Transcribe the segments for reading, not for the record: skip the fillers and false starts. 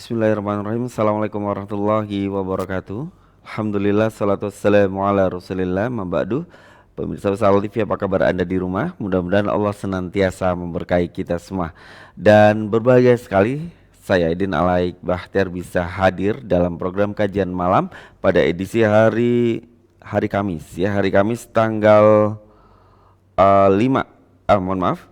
Bismillahirrahmanirrahim. Assalamualaikum warahmatullahi wabarakatuh. Alhamdulillah, salatu wassalamu ala rasulillah, maba'du. Pemirsa Besar TV, apa kabar Anda di rumah? Mudah-mudahan Allah senantiasa memberkahi kita semua. Dan berbahagia sekali saya Aidin Alaik Bahtiar bisa hadir dalam program kajian malam pada edisi hari Kamis ya, hari Kamis tanggal 5 mohon maaf.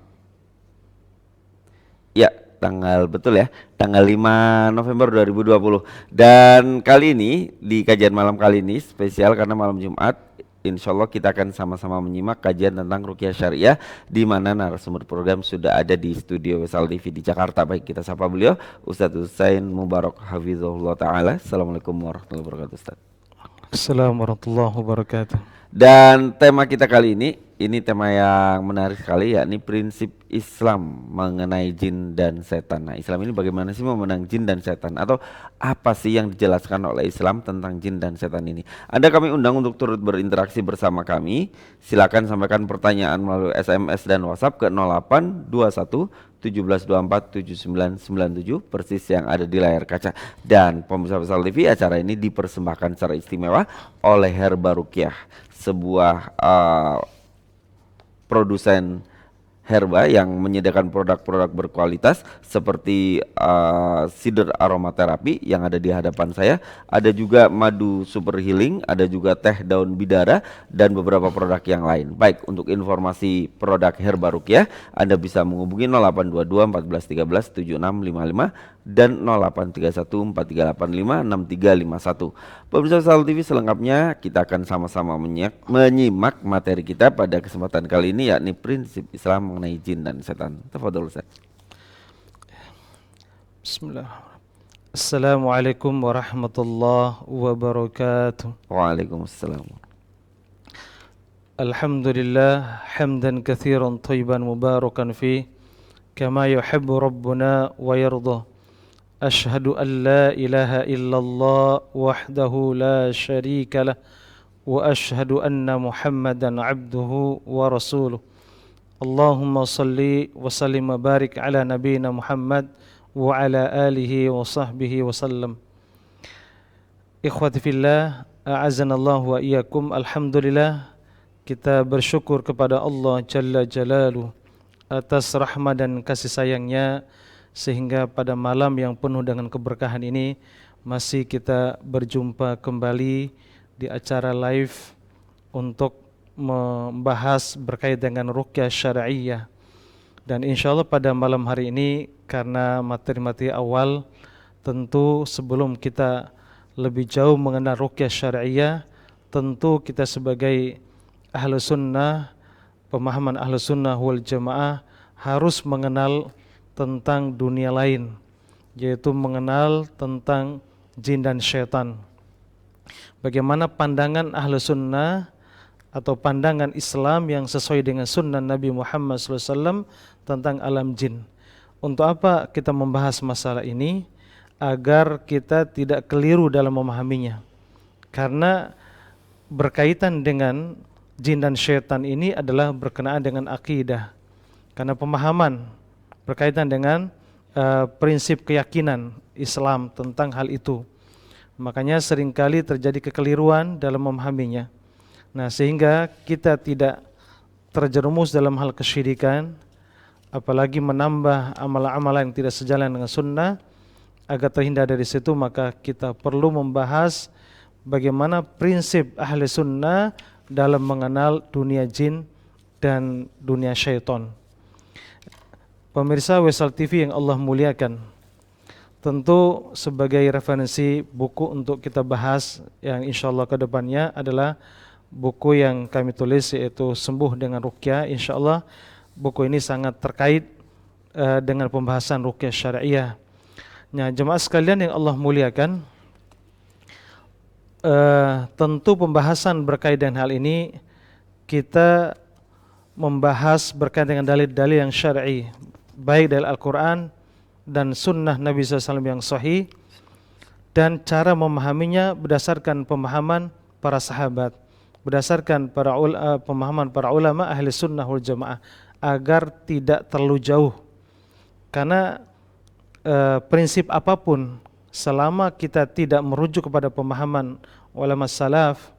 Ya, tanggal 5 November 2020. Dan kali ini, di kajian malam kali ini spesial karena malam Jumat. Insya Allah kita akan sama-sama menyimak kajian tentang Ruqyah Syariah, di mana narasumber program sudah ada di studio Wesal TV di Jakarta. Baik, kita sapa beliau, Ustadz Husain Mubarak Hafizahullah Ta'ala. Assalamualaikum warahmatullahi wabarakatuh, Ustadz. Assalamualaikum warahmatullahi wabarakatuh. Dan tema kita kali ini tema yang menarik sekali, yakni prinsip Islam mengenai jin dan setan. Nah, Islam ini bagaimana sih memandang jin dan setan, atau apa sih yang dijelaskan oleh Islam tentang jin dan setan ini? Anda kami undang untuk turut berinteraksi bersama kami. Silakan sampaikan pertanyaan melalui SMS dan WhatsApp ke 0821 1724 7997 persis yang ada di layar kaca. Dan pemirsa Besar TV, acara ini dipersembahkan secara istimewa oleh Herba Ruqyah, sebuah produsen herba yang menyediakan produk-produk berkualitas seperti cider aromaterapi yang ada di hadapan saya. Ada juga madu super healing, ada juga teh daun bidara, dan beberapa produk yang lain. Baik, untuk informasi produk Herba Ruqyah Anda bisa menghubungi 0822 14 13 7655 dan 0831 4385 6351. Pemirsa Sal TV, selengkapnya kita akan sama-sama menyimak materi kita pada kesempatan kali ini, yakni prinsip Islam mengenai jin dan setan. Tafadhol Ustaz. Bismillahirrahmanirrahim. Assalamualaikum warahmatullahi wabarakatuh. Waalaikumsalam. Alhamdulillah hamdan katsiran thayyiban mubarakan fi kama yuhibbu rabbuna wa yarda. Ashhadu an la ilaha illallah wahdahu la syarika lah wa ashhadu anna Muhammadan abduhu wa rasuluh. Allahumma salli wa sallim wa barik ala nabiyyina Muhammad wa ala alihi wa sahbihi wa sallam. Ikhwati fillah, a'azanallahu wa iyyakum. Alhamdulillah, kita bersyukur kepada Allah Jalla Jalaluh atas rahmat dan kasih sayangnya, sehingga pada malam yang penuh dengan keberkahan ini masih kita berjumpa kembali di acara live untuk membahas berkait dengan Ruqyah Syariah. Dan insya Allah pada malam hari ini, karena materi-materi awal, tentu sebelum kita lebih jauh mengenal Ruqyah Syariah, tentu kita sebagai ahlu sunnah, pemahaman ahlu sunnah wal jamaah, harus mengenal tentang dunia lain, yaitu mengenal tentang jin dan syaitan. Bagaimana pandangan ahlu sunnah atau pandangan Islam yang sesuai dengan sunnah Nabi Muhammad SAW tentang alam jin. Untuk apa kita membahas masalah ini? Agar kita tidak keliru dalam memahaminya. Karena berkaitan dengan jin dan syaitan ini adalah berkenaan dengan akidah. Karena pemahaman berkaitan dengan prinsip keyakinan Islam tentang hal itu. Makanya seringkali terjadi kekeliruan dalam memahaminya. Nah, sehingga kita tidak terjerumus dalam hal kesyirikan, apalagi menambah amalan-amalan yang tidak sejalan dengan sunnah. Agar terhindar dari situ, maka kita perlu membahas bagaimana prinsip ahli sunnah dalam mengenal dunia jin dan dunia syaitan. Pemirsa Wesal TV yang Allah muliakan, tentu sebagai referensi buku untuk kita bahas yang insya Allah ke depannya adalah buku yang kami tulis, yaitu Sembuh dengan Ruqyah. Insya Allah buku ini sangat terkait dengan pembahasan Ruqyah Syariah. Nah, jemaah sekalian yang Allah muliakan, tentu pembahasan berkait dengan hal ini kita membahas berkait dengan dalil-dalil yang syar'i, baik dari Al-Quran dan sunnah Nabi SAW yang sahih, dan cara memahaminya berdasarkan pemahaman para sahabat, berdasarkan pemahaman para ulama ahli sunnah wal jamaah, agar tidak terlalu jauh. Karena prinsip apapun selama kita tidak merujuk kepada pemahaman ulama salaf,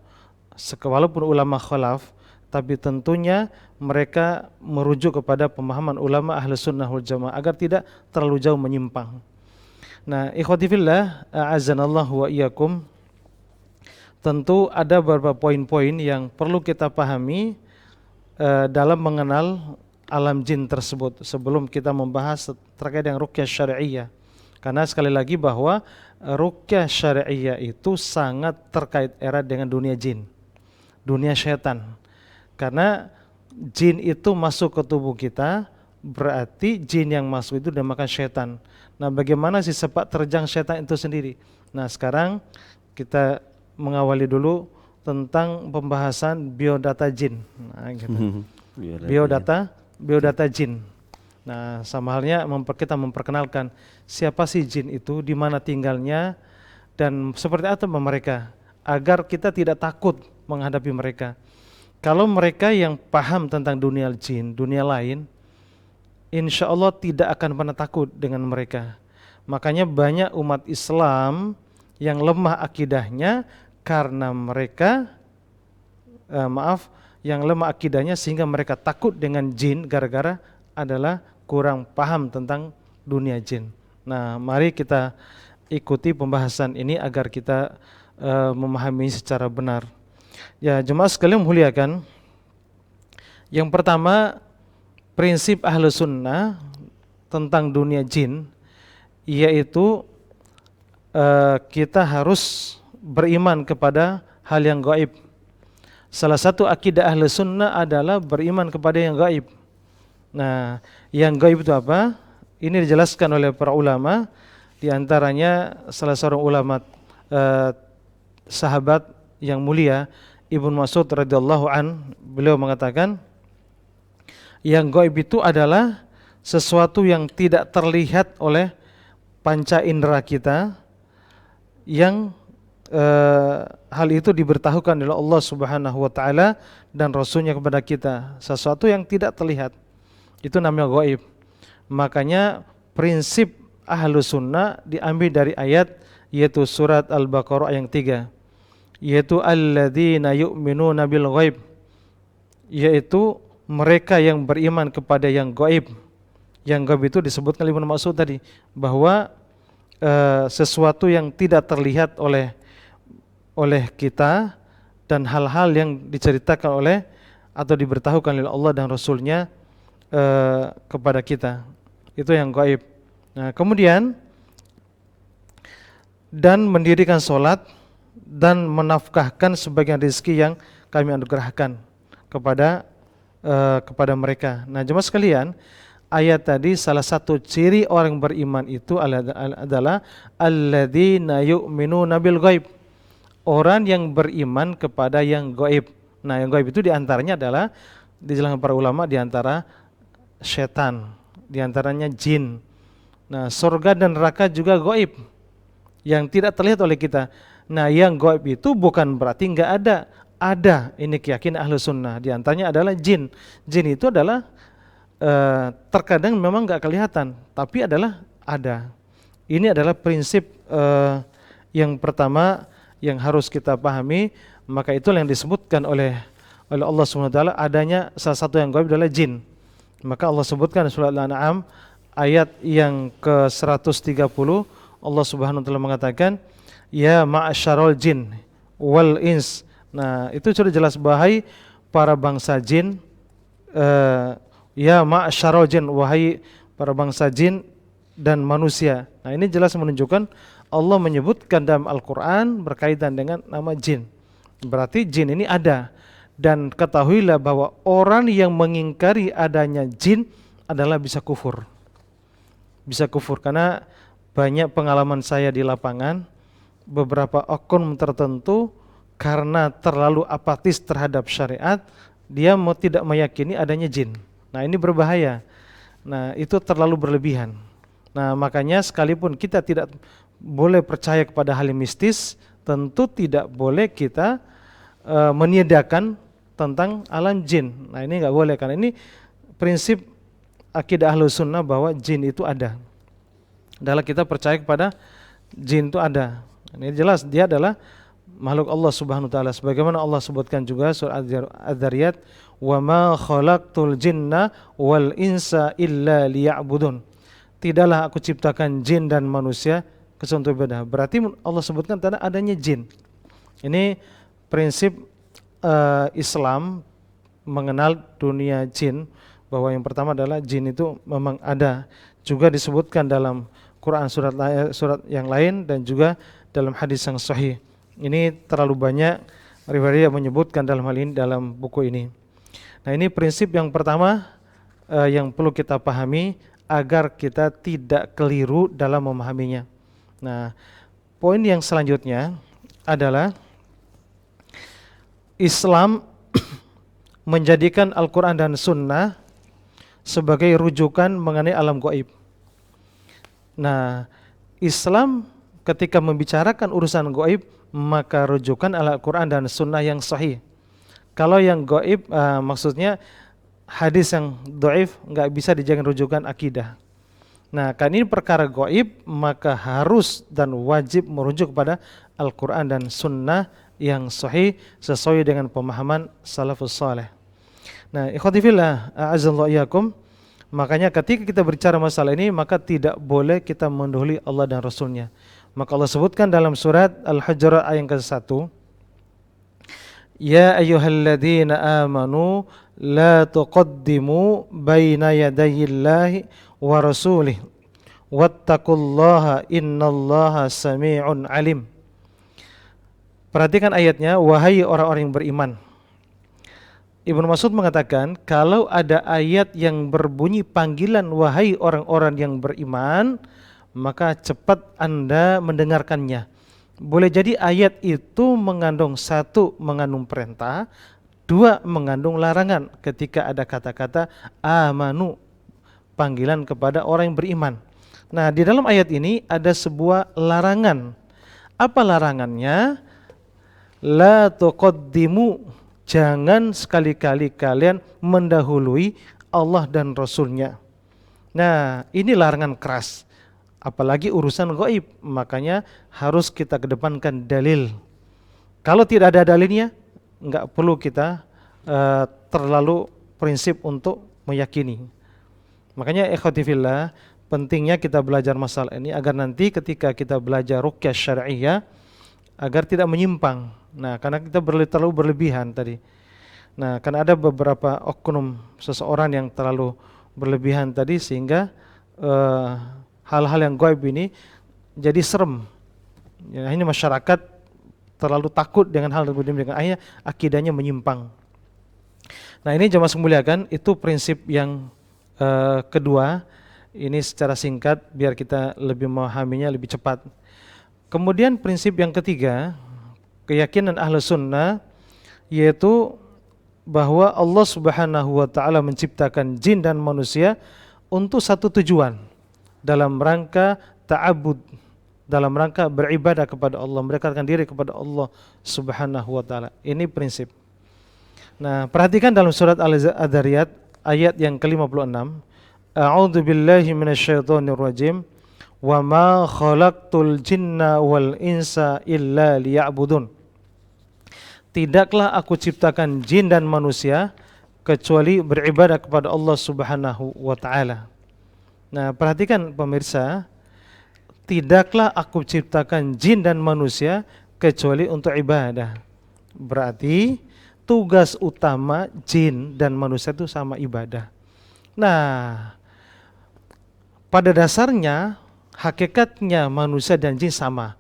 walaupun ulama khalaf, tapi tentunya mereka merujuk kepada pemahaman ulama ahli sunnah wal jamaah agar tidak terlalu jauh menyimpang. Nah, ikhwati fillah, a'azzanallahu wa iyyakum, tentu ada beberapa poin-poin yang perlu kita pahami dalam mengenal alam jin tersebut sebelum kita membahas terkait dengan ruqyah syar'iyyah. Karena sekali lagi bahwa ruqyah syar'iyyah itu sangat terkait erat dengan dunia jin, dunia syaitan. Karena jin itu masuk ke tubuh kita, berarti jin yang masuk itu dinamakan syaitan. Nah, bagaimana sih sepak terjang syaitan itu sendiri? Nah, sekarang kita mengawali dulu tentang pembahasan biodata jin. Nah, gitu. biodata jin. Nah, sama halnya kita memperkenalkan siapa sih jin itu, di mana tinggalnya, dan seperti apa mereka, agar kita tidak takut menghadapi mereka. Kalau mereka yang paham tentang dunia jin, dunia lain, insya Allah tidak akan pernah takut dengan mereka. Makanya banyak umat Islam yang lemah akidahnya karena mereka, yang lemah akidahnya sehingga mereka takut dengan jin gara-gara adalah kurang paham tentang dunia jin. Nah, mari kita ikuti pembahasan ini agar kita memahami secara benar. Ya, jemaah sekalian muliakan. Yang pertama, prinsip ahlu sunnah tentang dunia jin, yaitu kita harus beriman kepada hal yang gaib. Salah satu akidah ahlu sunnah adalah beriman kepada yang gaib. Nah, yang gaib itu apa? Ini dijelaskan oleh para ulama, di antaranya salah seorang ulama sahabat yang mulia Ibnu Mas'ud radhiyallahu an, beliau mengatakan yang gaib itu adalah sesuatu yang tidak terlihat oleh panca indera kita, yang hal itu diberitahukan oleh Allah Subhanahu wa taala dan Rasulnya kepada kita, sesuatu yang tidak terlihat, itu namanya gaib. Makanya prinsip ahlu sunnah diambil dari ayat, yaitu surat Al-Baqarah yang 3, yaitu alladzina yu'minuna bil ghaib, yaitu mereka yang beriman kepada yang gaib. Yang gaib itu disebutkan Ibnu Mas'ud tadi, bahwa sesuatu yang tidak terlihat oleh kita, dan hal-hal yang diceritakan oleh atau diberitahukan oleh Allah dan Rasulnya kepada kita, itu yang gaib. Nah, kemudian dan mendirikan sholat dan menafkahkan sebagian rezeki yang kami anugerahkan kepada mereka. Nah, jemaah sekalian, ayat tadi salah satu ciri orang beriman itu adalah alladzina yu'minuna bil ghaib, orang yang beriman kepada yang gaib. Nah, yang gaib itu diantaranya adalah, dijelaskan para ulama, diantara setan, diantaranya jin. Nah, surga dan neraka juga gaib, yang tidak terlihat oleh kita. Nah, yang gaib itu bukan berarti enggak ada. Ada, ini keyakinan ahlu sunnah. Di antaranya adalah jin. Jin itu adalah terkadang memang enggak kelihatan, tapi adalah ada. Ini adalah prinsip yang pertama yang harus kita pahami. Maka itulah yang disebutkan oleh Allah SWT, adanya salah satu yang gaib adalah jin. Maka Allah sebutkan surat Al-An'am ayat yang ke-130, Allah Subhanahu wa taala mengatakan, ya ma'asyarul jin wal ins. Nah, itu sudah jelas, bahai para bangsa jin, ya ma'asyarul jin, wahai para bangsa jin dan manusia. Nah, ini jelas menunjukkan Allah menyebutkan dalam Al-Quran berkaitan dengan nama jin. Berarti jin ini ada. Dan ketahuilah bahwa orang yang mengingkari adanya jin adalah bisa kufur. Bisa kufur, karena banyak pengalaman saya di lapangan, beberapa oknum tertentu karena terlalu apatis terhadap syariat, dia tidak meyakini adanya jin. Nah, ini berbahaya. Nah, itu terlalu berlebihan. Nah, makanya sekalipun kita tidak boleh percaya kepada hal mistis, tentu tidak boleh kita meniadakan tentang alam jin. Nah, ini nggak boleh, karena ini prinsip akidah ahlu sunnah bahwa jin itu ada. Adalah kita percaya kepada jin itu ada. Ini jelas dia adalah makhluk Allah Subhanahu wa taala. Sebagaimana Allah sebutkan juga surah Adz-Dzariyat, "Wa ma khalaqtul jinna wal insa illa liya'budun." Tidaklah aku ciptakan jin dan manusia kecuali untuk ibadah. Berarti Allah sebutkan tanda adanya jin. Ini prinsip Islam mengenal dunia jin, bahwa yang pertama adalah jin itu memang ada. Juga disebutkan dalam Quran surat yang lain dan juga dalam hadis yang sahih. Ini terlalu banyak riwayat yang menyebutkan dalam hal ini dalam buku ini. Nah, ini prinsip yang pertama yang perlu kita pahami agar kita tidak keliru dalam memahaminya. Nah, poin yang selanjutnya adalah Islam menjadikan Al-Quran dan Sunnah sebagai rujukan mengenai alam gaib. Nah, Islam ketika membicarakan urusan gaib, maka rujukan Al-Quran dan Sunnah yang sahih. Kalau yang gaib maksudnya hadis yang dhaif nggak bisa dijadikan rujukan akidah. Nah, kan ini perkara gaib, maka harus dan wajib merujuk kepada Al-Quran dan Sunnah yang sahih sesuai dengan pemahaman salafus saleh. Nah, ikhwati fillah, a'azzallahu iyyakum. Makanya ketika kita berbicara masalah ini, maka tidak boleh kita mendahului Allah dan Rasulnya. Maka Allah sebutkan dalam surat Al-Hujurat ayat ke-1, "Ya ayyuhalladzina amanu la tuqaddimu baina yadayillahi wa rasulih wattaqullaha innallaha sami'un alim." Perhatikan ayatnya, wahai orang-orang yang beriman. Ibnu Mas'ud mengatakan, kalau ada ayat yang berbunyi panggilan wahai orang-orang yang beriman, maka cepat Anda mendengarkannya. Boleh jadi ayat itu mengandung satu, mengandung perintah, dua, mengandung larangan ketika ada kata-kata amanu, panggilan kepada orang yang beriman. Nah, di dalam ayat ini ada sebuah larangan. Apa larangannya? La tuqaddimu, jangan sekali-kali kalian mendahului Allah dan Rasulnya. Nah, ini larangan keras. Apalagi urusan gaib, makanya harus kita kedepankan dalil. Kalau tidak ada dalilnya, nggak perlu kita terlalu prinsip untuk meyakini. Makanya ikhwati fillah, pentingnya kita belajar masalah ini agar nanti ketika kita belajar ruqyah syar'iyyah agar tidak menyimpang. Nah, karena kita terlalu berlebihan tadi. Nah, karena ada beberapa oknum seseorang yang terlalu berlebihan tadi sehingga hal-hal yang gaib ini jadi serem. Ya, ini masyarakat terlalu takut dengan hal tersebut, dengan akhirnya akidahnya menyimpang. Nah, ini jemaah semuliakan, itu prinsip yang kedua. Ini secara singkat biar kita lebih memahaminya lebih cepat. Kemudian prinsip yang ketiga, keyakinan Ahlus Sunnah, yaitu bahwa Allah Subhanahu wa taala menciptakan jin dan manusia untuk satu tujuan, dalam rangka ta'abbud, dalam rangka beribadah kepada Allah, mendekatkan diri kepada Allah Subhanahu wa taala. Ini prinsip. Nah, perhatikan dalam surat Al-Dzariyat ayat yang ke-56, A'udzu billahi minasyaitonir rajim. Wa ma khalaqtul jinna wal insa illa liya'budun. Tidaklah aku ciptakan jin dan manusia kecuali beribadah kepada Allah Subhanahu wa taala. Nah, perhatikan pemirsa, tidaklah aku ciptakan jin dan manusia kecuali untuk ibadah. Berarti tugas utama jin dan manusia itu sama ibadah. Nah, pada dasarnya hakikatnya manusia dan jin sama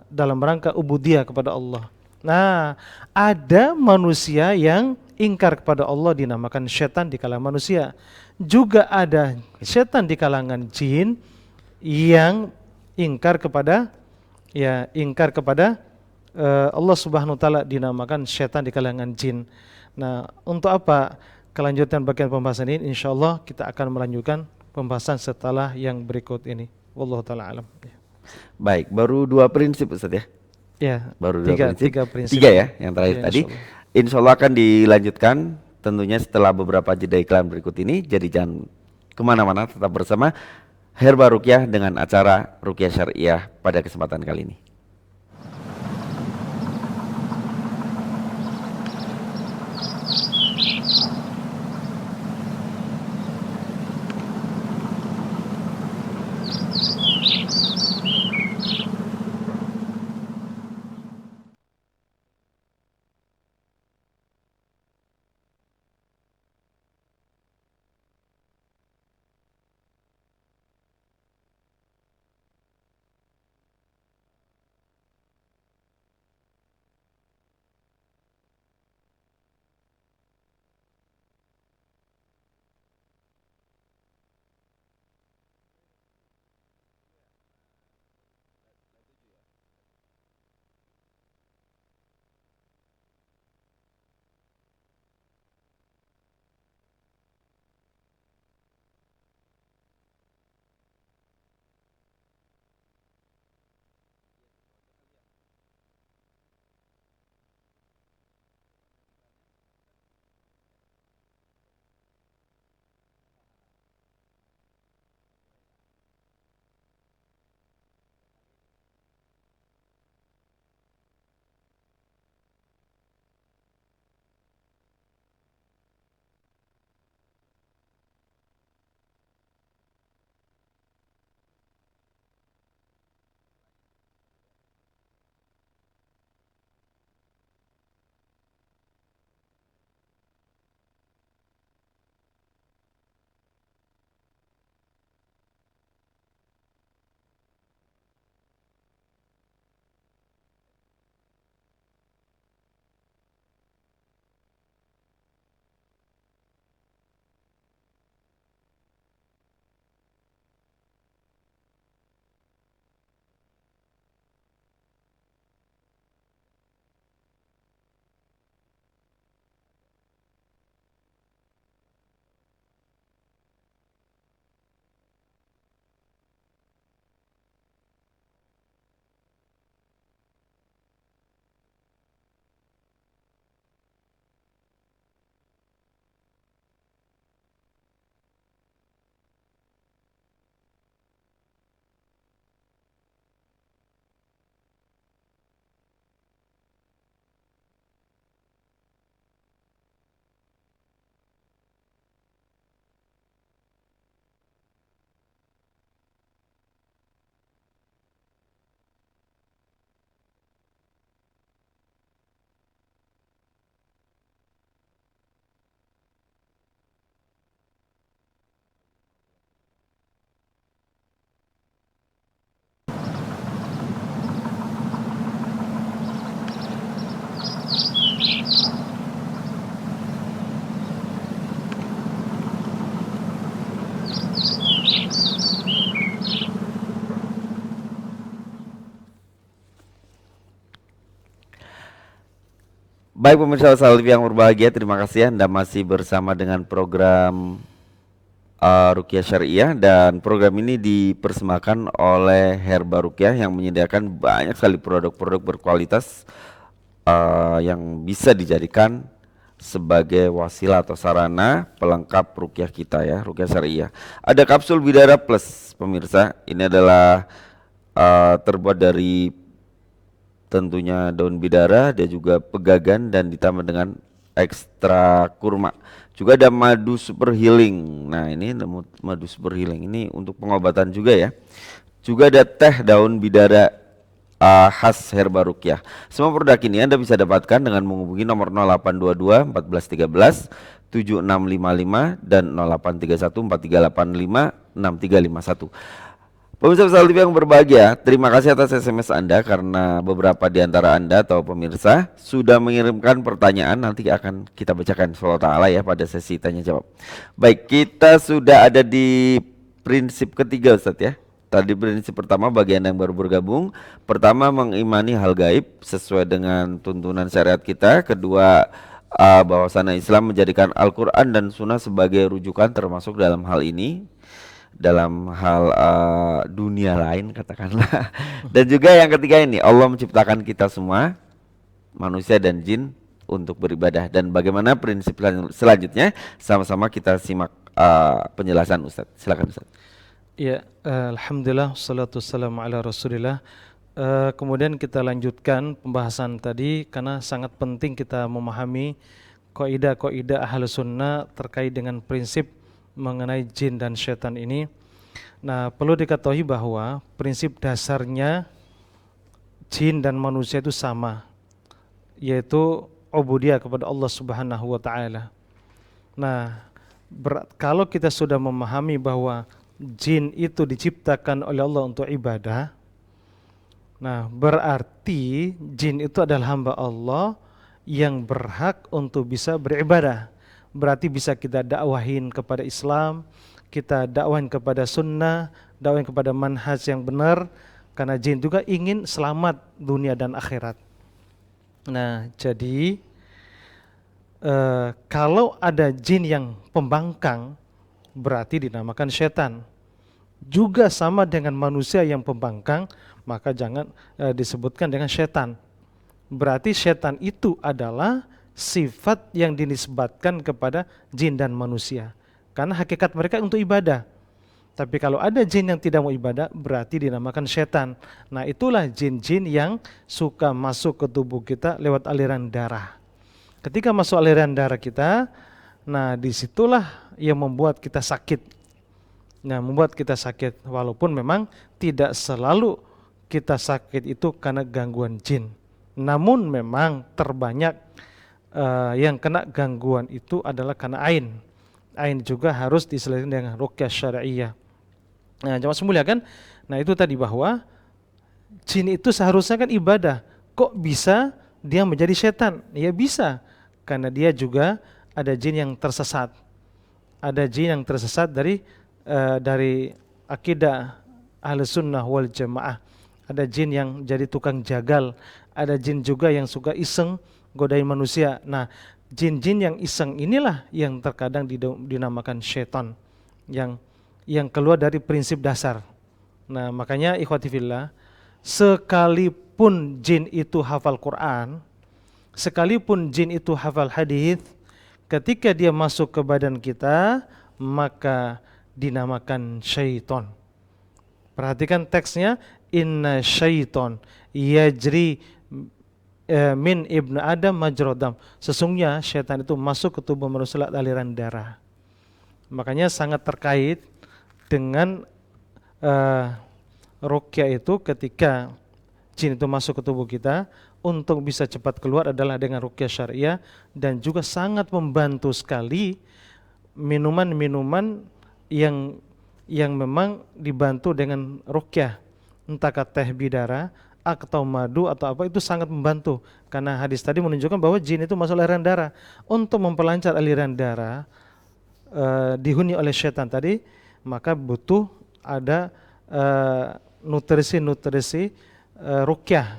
dalam rangka ubudiyah kepada Allah. Nah, ada manusia yang ingkar kepada Allah dinamakan setan di kalangan manusia. Juga ada setan di kalangan jin yang ingkar kepada Allah Subhanahu wa taala dinamakan setan di kalangan jin. Nah, untuk apa kelanjutan bagian pembahasan ini? Insyaallah kita akan melanjutkan pembahasan setelah yang berikut ini. Wallahu taala alam. Baik, baru 2 prinsip Ustaz ya. Ya, Baru tiga prinsip. 3 ya, yang terakhir Ya, tadi. Insyaallah akan dilanjutkan tentunya setelah beberapa jeda iklan berikut ini. Jadi jangan kemana-mana, tetap bersama Herba Rukyah dengan acara Rukyah Syariah pada kesempatan kali ini. Baik pemirsa Salib yang berbahagia, terima kasih Anda masih bersama dengan program Rukyah Syariah, dan program ini dipersembahkan oleh Herba Rukyah yang menyediakan banyak sekali produk-produk berkualitas yang bisa dijadikan sebagai wasilah atau sarana pelengkap rukyah kita ya, rukyah syariah. Ada kapsul Bidara Plus pemirsa, ini adalah terbuat dari tentunya daun bidara, dia juga pegagan dan ditambah dengan ekstra kurma. Juga ada madu super healing. Nah, ini madu super healing ini untuk pengobatan juga ya. Juga ada teh daun bidara khas Herba Rukyah. Semua produk ini Anda bisa dapatkan dengan menghubungi nomor 0822 14 13 7655 dan 0831 4385 6351. Pemirsa Pesal TV yang berbahagia, terima kasih atas SMS Anda karena beberapa di antara Anda atau pemirsa sudah mengirimkan pertanyaan, nanti akan kita bacakan insyaallah ta'ala ya pada sesi tanya jawab. Baik, kita sudah ada di prinsip ketiga Ustadz ya. Tadi prinsip pertama bagi Anda yang baru bergabung, pertama mengimani hal gaib sesuai dengan tuntunan syariat kita. Kedua, bahwasanya Islam menjadikan Al-Quran dan Sunnah sebagai rujukan termasuk dalam hal ini, dalam hal dunia lain katakanlah. Dan juga yang ketiga ini, Allah menciptakan kita semua manusia dan jin untuk beribadah. Dan bagaimana prinsip selanjutnya, sama-sama kita simak penjelasan Ustadz. Silakan Ustadz. Ya, alhamdulillah salatu wassalamu ala Rasulillah. Kemudian kita lanjutkan pembahasan tadi karena sangat penting kita memahami kaidah-kaidah Ahlus Sunnah terkait dengan prinsip mengenai jin dan syaitan ini. Nah, perlu diketahui bahwa prinsip dasarnya jin dan manusia itu sama, yaitu ubudiyah kepada Allah Subhanahu wa taala. Nah, kalau kita sudah memahami bahwa jin itu diciptakan oleh Allah untuk ibadah, nah berarti jin itu adalah hamba Allah yang berhak untuk bisa beribadah. Berarti bisa kita dakwahin kepada Islam, kita dakwahin kepada sunnah, dakwahin kepada manhaj yang benar, karena jin juga ingin selamat dunia dan akhirat. Nah, jadi kalau ada jin yang pembangkang, berarti dinamakan setan. Juga sama dengan manusia yang pembangkang, maka jangan disebutkan dengan setan. Berarti setan itu adalah sifat yang dinisbatkan kepada jin dan manusia. Karena hakikat mereka untuk ibadah. Tapi kalau ada jin yang tidak mau ibadah, berarti dinamakan setan. Nah, itulah jin-jin yang suka masuk ke tubuh kita lewat aliran darah. Ketika masuk aliran darah kita, nah disitulah yang membuat kita sakit. Nah, membuat kita sakit, walaupun memang tidak selalu kita sakit itu karena gangguan jin. Namun memang terbanyak yang kena gangguan itu adalah karena ain. Ain juga harus diselesaikan dengan ruqyah syar'iyyah. Nah, jemaah sekalian, nah itu tadi bahwa jin itu seharusnya kan ibadah. Kok bisa dia menjadi setan? Ya bisa, karena dia juga ada jin yang tersesat. Ada jin yang tersesat dari akidah Ahlus Sunnah wal Jamaah. Ada jin yang jadi tukang jagal, ada jin juga yang suka iseng godain manusia. Nah, jin-jin yang iseng inilah yang terkadang dinamakan syaitan, yang keluar dari prinsip dasar. Nah, makanya ikhwati fillah, sekalipun jin itu hafal Quran, sekalipun jin itu hafal hadis, ketika dia masuk ke badan kita, maka dinamakan syaitan. Perhatikan teksnya, inna syaitan yajri min ibnu Adam majrodam. Sesungguhnya syaitan itu masuk ke tubuh manusia lewat aliran darah. Makanya sangat terkait dengan ruqyah itu, ketika jin itu masuk ke tubuh kita, untuk bisa cepat keluar adalah dengan ruqyah syariah, dan juga sangat membantu sekali minuman-minuman yang memang dibantu dengan ruqyah, entah teh bidara atau madu atau apa, itu sangat membantu, karena hadis tadi menunjukkan bahwa jin itu masuk aliran darah. Untuk memperlancar aliran darah dihuni oleh syaitan tadi, maka butuh ada nutrisi ruqyah,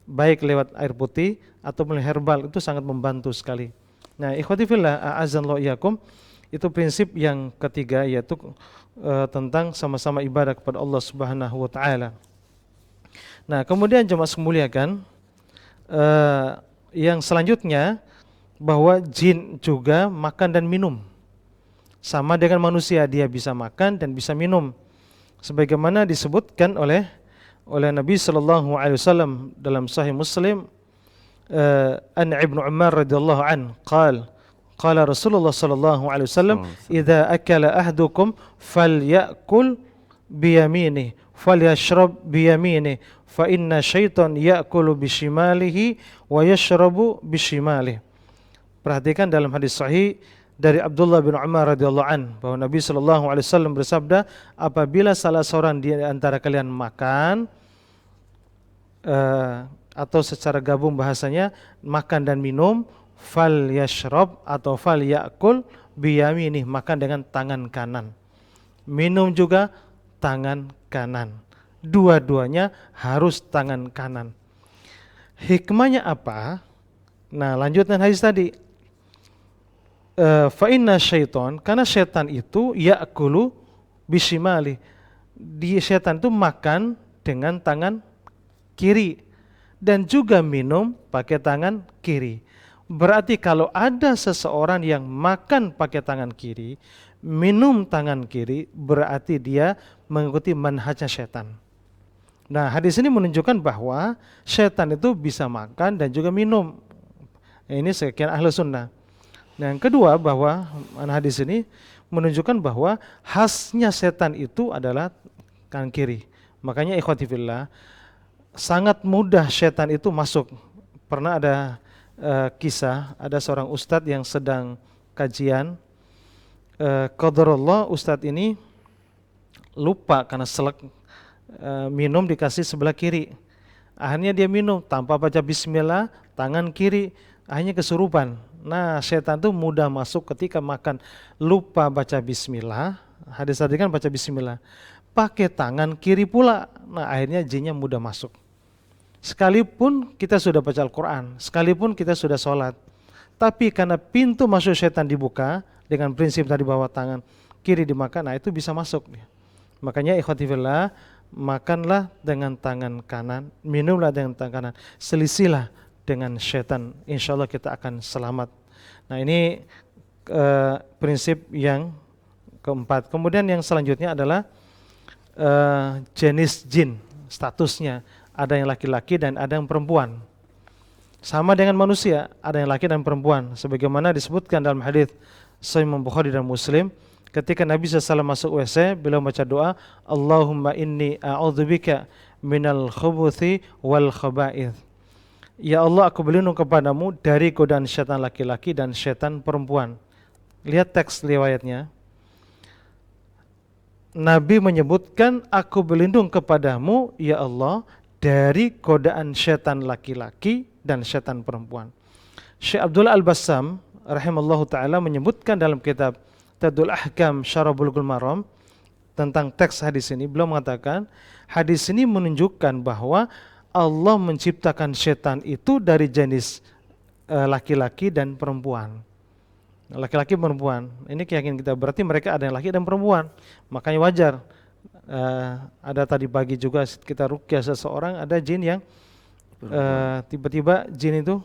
baik lewat air putih ataupun herbal, itu sangat membantu sekali. Nah, ikhwati fillah, a'azzallahu iyyakum, itu prinsip yang ketiga, yaitu tentang sama-sama ibadah kepada Allah Subhanahu wa taala. Nah, kemudian jemaah sekalian, yang selanjutnya bahwa jin juga makan dan minum. Sama dengan manusia, dia bisa makan dan bisa minum. Sebagaimana disebutkan oleh Nabi sallallahu alaihi wasallam dalam Sahih Muslim, an Ibnu Umar radhiyallahu an qala Rasulullah sallallahu alaihi wasallam, idza akala ahadukum falyakul biyaminihi falyashrab biyaminihi fa inna syaitan ya'kulu bishimalihi wa yashrabu bishimalihi. Perhatikan dalam hadis sahih dari Abdullah bin Umar radhiyallahu an, bahwa Nabi sallallahu alaihi wasallam bersabda, apabila salah seorang di antara kalian makan, atau secara gabung bahasanya makan dan minum, fal yashrab atau fal yakul biyaminih, makan dengan tangan kanan, minum juga tangan kanan, dua-duanya harus tangan kanan. Hikmahnya apa? Nah, lanjutan hadis tadi, fa inna syaitan, karena syaitan itu yakulu bishimali, syaitan itu makan dengan tangan kiri dan juga minum pakai tangan kiri. Berarti kalau ada seseorang yang makan pakai tangan kiri, minum tangan kiri berarti dia mengikuti manhajnya setan. Nah, hadis ini menunjukkan bahwa setan itu bisa makan dan juga minum. Ini sekian ahlu sunnah. Nah, yang kedua bahwa hadis ini menunjukkan bahwa khasnya setan itu adalah kanan kiri. Makanya ikhwati fillah, sangat mudah setan itu masuk. Pernah ada kisah, ada seorang ustadz yang sedang kajian, qadarullah ustadz ini lupa karena selek, minum dikasih sebelah kiri. Akhirnya dia minum tanpa baca bismillah, tangan kiri, akhirnya kesurupan. Nah, setan itu mudah masuk ketika makan, lupa baca bismillah. Hadis tadi kan baca bismillah, pakai tangan kiri pula. Nah, akhirnya jinnya mudah masuk. Sekalipun kita sudah baca Al-Quran, sekalipun kita sudah sholat, tapi karena pintu masuk setan dibuka dengan prinsip tadi bahwa tangan kiri dimakan, nah itu bisa masuk. Makanya ikhwati fillah, makanlah dengan tangan kanan, minumlah dengan tangan kanan, selisihlah dengan setan, insya Allah kita akan selamat. Nah, ini prinsip yang keempat. Kemudian yang selanjutnya adalah jenis jin, statusnya. Ada yang laki-laki dan ada yang perempuan. Sama dengan manusia, ada yang laki dan perempuan. Sebagaimana disebutkan dalam hadis Sahih Bukhari dan Muslim, ketika Nabi SAW masuk WC, beliau baca doa, Allahumma inni a'udzubika minal khubuthi wal khaba'ith. Ya Allah, aku berlindung kepadamu dari godaan syaitan laki-laki dan syaitan perempuan. Lihat teks riwayatnya. Nabi menyebutkan, aku berlindung kepadamu, ya Allah, dari godaan syaitan laki-laki dan syaitan perempuan. Syekh Abdullah Al-Bassam rahimallahu ta'ala menyebutkan dalam kitab Tadul Ahkam Syarah Bulughul Maram tentang teks hadis ini, beliau mengatakan hadis ini menunjukkan bahwa Allah menciptakan syaitan itu dari jenis laki-laki dan perempuan. Laki-laki perempuan, ini keyakinan kita, berarti mereka ada yang laki dan perempuan. Makanya wajar, ada tadi pagi juga kita ruqyah seseorang, ada jin yang tiba-tiba jin itu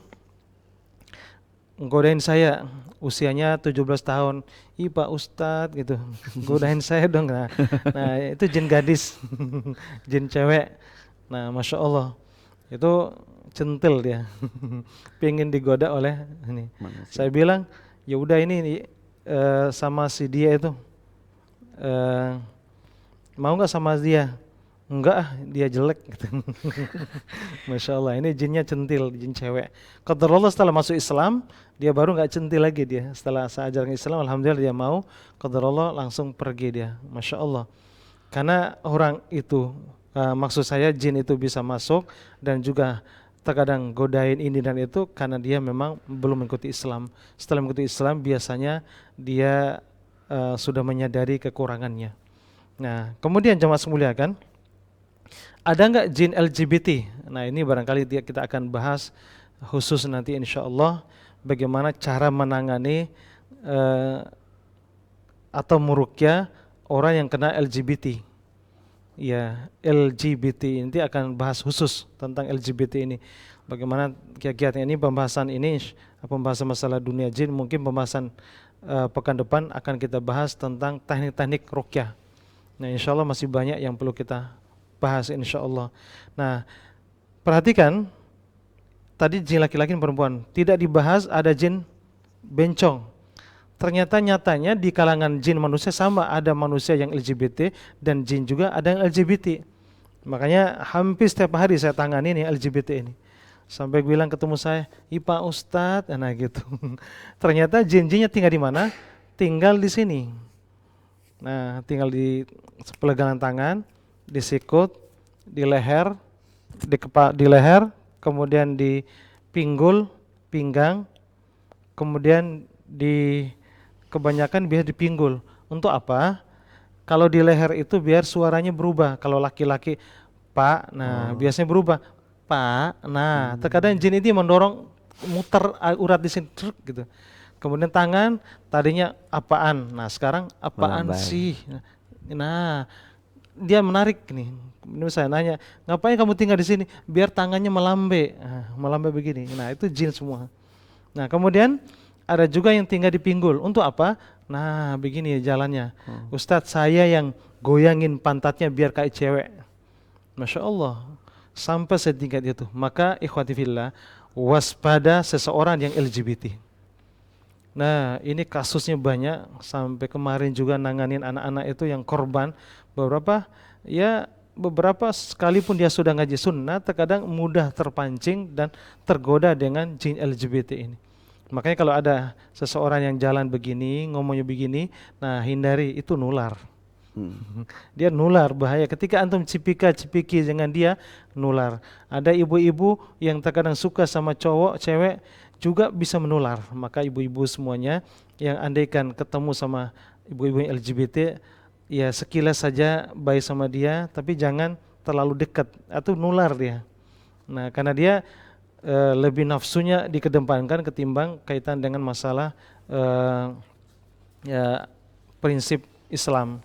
godain saya, usianya 17 tahun. Ih Pak Ustadz gitu, godain saya dong. Nah itu jin gadis, jin cewek. Nah Masya Allah, itu centil dia, pengen digoda oleh ini. Saya bilang, ya udah ini sama si dia itu, mau nggak sama dia? Enggak, dia jelek gitu. Masya Allah, ini jinnya centil, jin cewek. Qadarullah setelah masuk Islam, dia baru nggak centil lagi dia. Setelah saya ajarkan Islam, alhamdulillah dia mau. Qadarullah langsung pergi dia, Masya Allah. Karena orang itu, maksud saya jin itu bisa masuk dan juga terkadang godain ini dan itu karena dia memang belum mengikuti Islam. Setelah mengikuti Islam, biasanya dia sudah menyadari kekurangannya. Nah, kemudian jemaah sekalian, ada nggak jin LGBT? Nah, ini barangkali kita akan bahas khusus nanti insya Allah bagaimana cara menangani atau meruqyah orang yang kena LGBT. Ya, LGBT nanti akan bahas khusus tentang LGBT ini. Bagaimana kegiatan ini, pembahasan ini, pembahasan masalah dunia jin, mungkin pembahasan pekan depan akan kita bahas tentang teknik-teknik ruqyah. Nah, insya Allah masih banyak yang perlu kita bahas insya Allah. Nah, perhatikan tadi jin laki-laki dan perempuan, tidak dibahas ada jin bencong. Ternyata nyatanya di kalangan jin manusia sama, ada manusia yang LGBT dan jin juga ada yang LGBT. Makanya hampir setiap hari saya tangani nih LGBT ini. Sampai bilang ketemu saya, "Pak Ustadz," nah gitu. Ternyata jin-jinnya tinggal di mana? Tinggal di sini. Nah, tinggal di pelegangan tangan, di sikut, di leher, di leher, kemudian di pinggul, pinggang, kemudian di kebanyakan biasa di pinggul. Untuk apa? Kalau di leher itu biar suaranya berubah. Kalau laki-laki Pak, nah biasanya berubah Pak. Nah, terkadang jin ini mendorong muter urat di sini gitu. Kemudian tangan tadinya apaan? Nah, sekarang apaan sih? Nah, dia menarik nih. Ini saya nanya, ngapain kamu tinggal di sini? Biar tangannya melambai, melambai begini. Nah, itu jin semua. Nah, kemudian ada juga yang tinggal di pinggul. Untuk apa? Nah, begini jalannya. Ustadz, saya yang goyangin pantatnya biar kayak cewek. Masya Allah, sampai setingkat itu. Maka ikhwati fillah, waspada seseorang yang LGBT. Nah, ini kasusnya banyak. Sampai kemarin juga nanganin anak-anak itu yang korban. Beberapa sekalipun dia sudah ngaji sunnah, terkadang mudah terpancing dan tergoda dengan jin LGBT ini. Makanya kalau ada seseorang yang jalan begini, ngomongnya begini, nah hindari, itu nular. Dia nular, bahaya. Ketika antum cipika-cipiki dengan dia, nular. Ada ibu-ibu yang terkadang suka sama cowok, cewek, juga bisa menular. Maka ibu-ibu semuanya yang andaikan ketemu sama ibu-ibu yang LGBT, ya sekilas saja baik sama dia, tapi jangan terlalu dekat, atau nular dia. Nah, karena dia lebih nafsunya dikedepankan ketimbang kaitan dengan masalah prinsip Islam.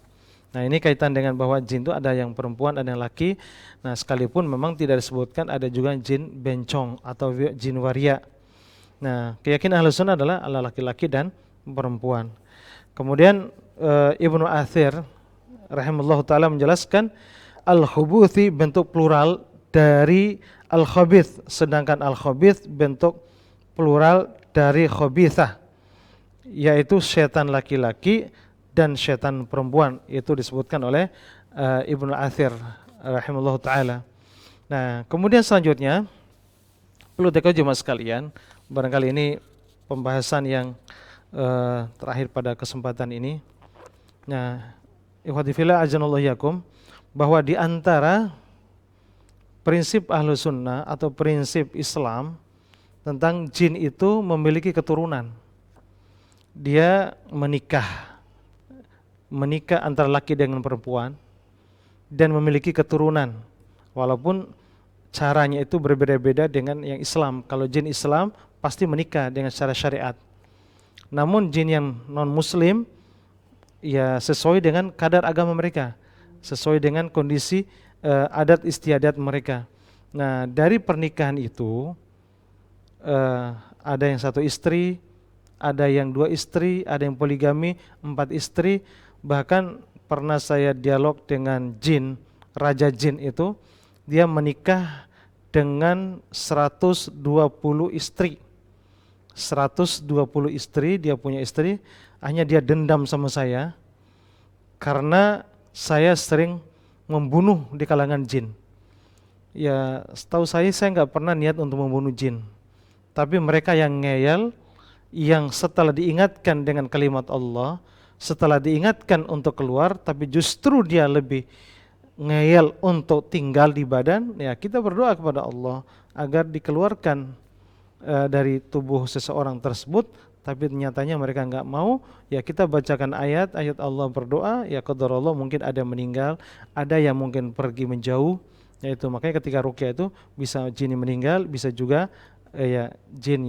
Nah, ini kaitan dengan bahwa jin itu ada yang perempuan, ada yang laki. Nah, sekalipun memang tidak disebutkan ada juga jin bencong atau jin waria. Nah, keyakinan Ahlus Sunnah adalah ala laki-laki dan perempuan. Kemudian Ibnu Athir rahimahullah ta'ala menjelaskan al-khubuthi bentuk plural dari al-khabith, sedangkan al-khabith bentuk plural dari khabithah, yaitu setan laki-laki dan setan perempuan. Itu disebutkan oleh Ibnu Athir rahimahullah ta'ala. Nah, kemudian selanjutnya perlu diketahui jemaah sekalian, barangkali ini pembahasan yang terakhir pada kesempatan ini. Nah, ikhwati fillah azanallahu yakum, bahwa di antara prinsip Ahlus Sunnah atau prinsip Islam tentang jin itu memiliki keturunan. Dia menikah antara laki dengan perempuan dan memiliki keturunan, walaupun caranya itu berbeda-beda dengan yang Islam. Kalau jin Islam pasti menikah dengan secara syariat. Namun jin yang non-muslim ya sesuai dengan kadar agama mereka, sesuai dengan kondisi adat istiadat mereka. Nah, dari pernikahan itu ada yang satu istri, ada yang 2 istri, ada yang poligami 4 istri. Bahkan pernah saya dialog dengan jin, raja jin itu, dia menikah dengan 120 istri. 120 istri, dia punya istri, hanya dia dendam sama saya karena saya sering membunuh di kalangan jin. Ya, setahu saya nggak pernah niat untuk membunuh jin, tapi mereka yang ngeyel, yang setelah diingatkan dengan kalimat Allah, setelah diingatkan untuk keluar, tapi justru dia lebih ngeyel untuk tinggal di badan, ya kita berdoa kepada Allah agar dikeluarkan dari tubuh seseorang tersebut, tapi nyatanya mereka enggak mau. Ya kita bacakan ayat-ayat Allah, berdoa, ya qadarullah, mungkin ada yang meninggal, ada yang mungkin pergi menjauh, yaitu makanya ketika ruqyah itu bisa jin yang meninggal, bisa juga ya jin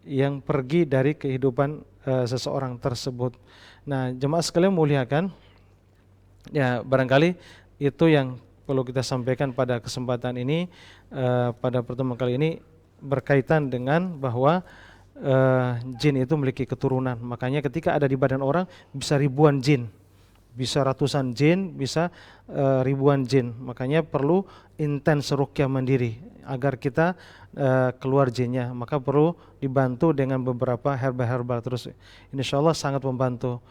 yang pergi dari kehidupan seseorang tersebut. Nah, jemaah sekalian muliakan, ya barangkali itu yang perlu kita sampaikan pada kesempatan ini, pada pertemuan kali ini, berkaitan dengan bahwa jin itu memiliki keturunan. Makanya ketika ada di badan orang bisa ribuan jin, bisa ratusan jin, bisa ribuan jin. Makanya perlu intens ruqyah mandiri agar kita keluar jinnya. Maka perlu dibantu dengan beberapa herbal-herbal terus. Insyaallah sangat membantu.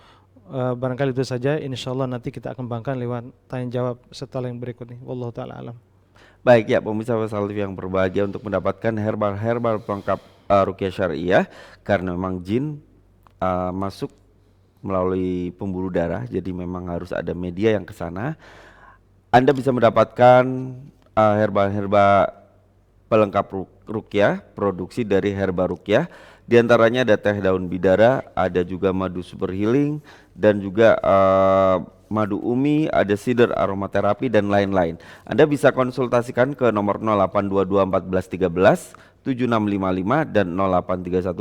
Barangkali itu saja. Insyaallah nanti kita akan kembangkan lewat tanya jawab setelah yang berikut ini. Wallahu taala alam. Baik ya pemirsa Salif yang berbahagia, untuk mendapatkan herbal-herbal pelengkap ruqyah syariah, karena memang jin masuk melalui pembuluh darah, jadi memang harus ada media yang ke sana. Anda bisa mendapatkan herbal-herbal pelengkap ruqyah, produksi dari Herba Ruqyah. Di antaranya ada teh daun bidara, ada juga madu super healing, dan juga madu umi, ada cider aromaterapi dan lain-lain. Anda bisa konsultasikan ke nomor 0822 14 13 7655 dan 0831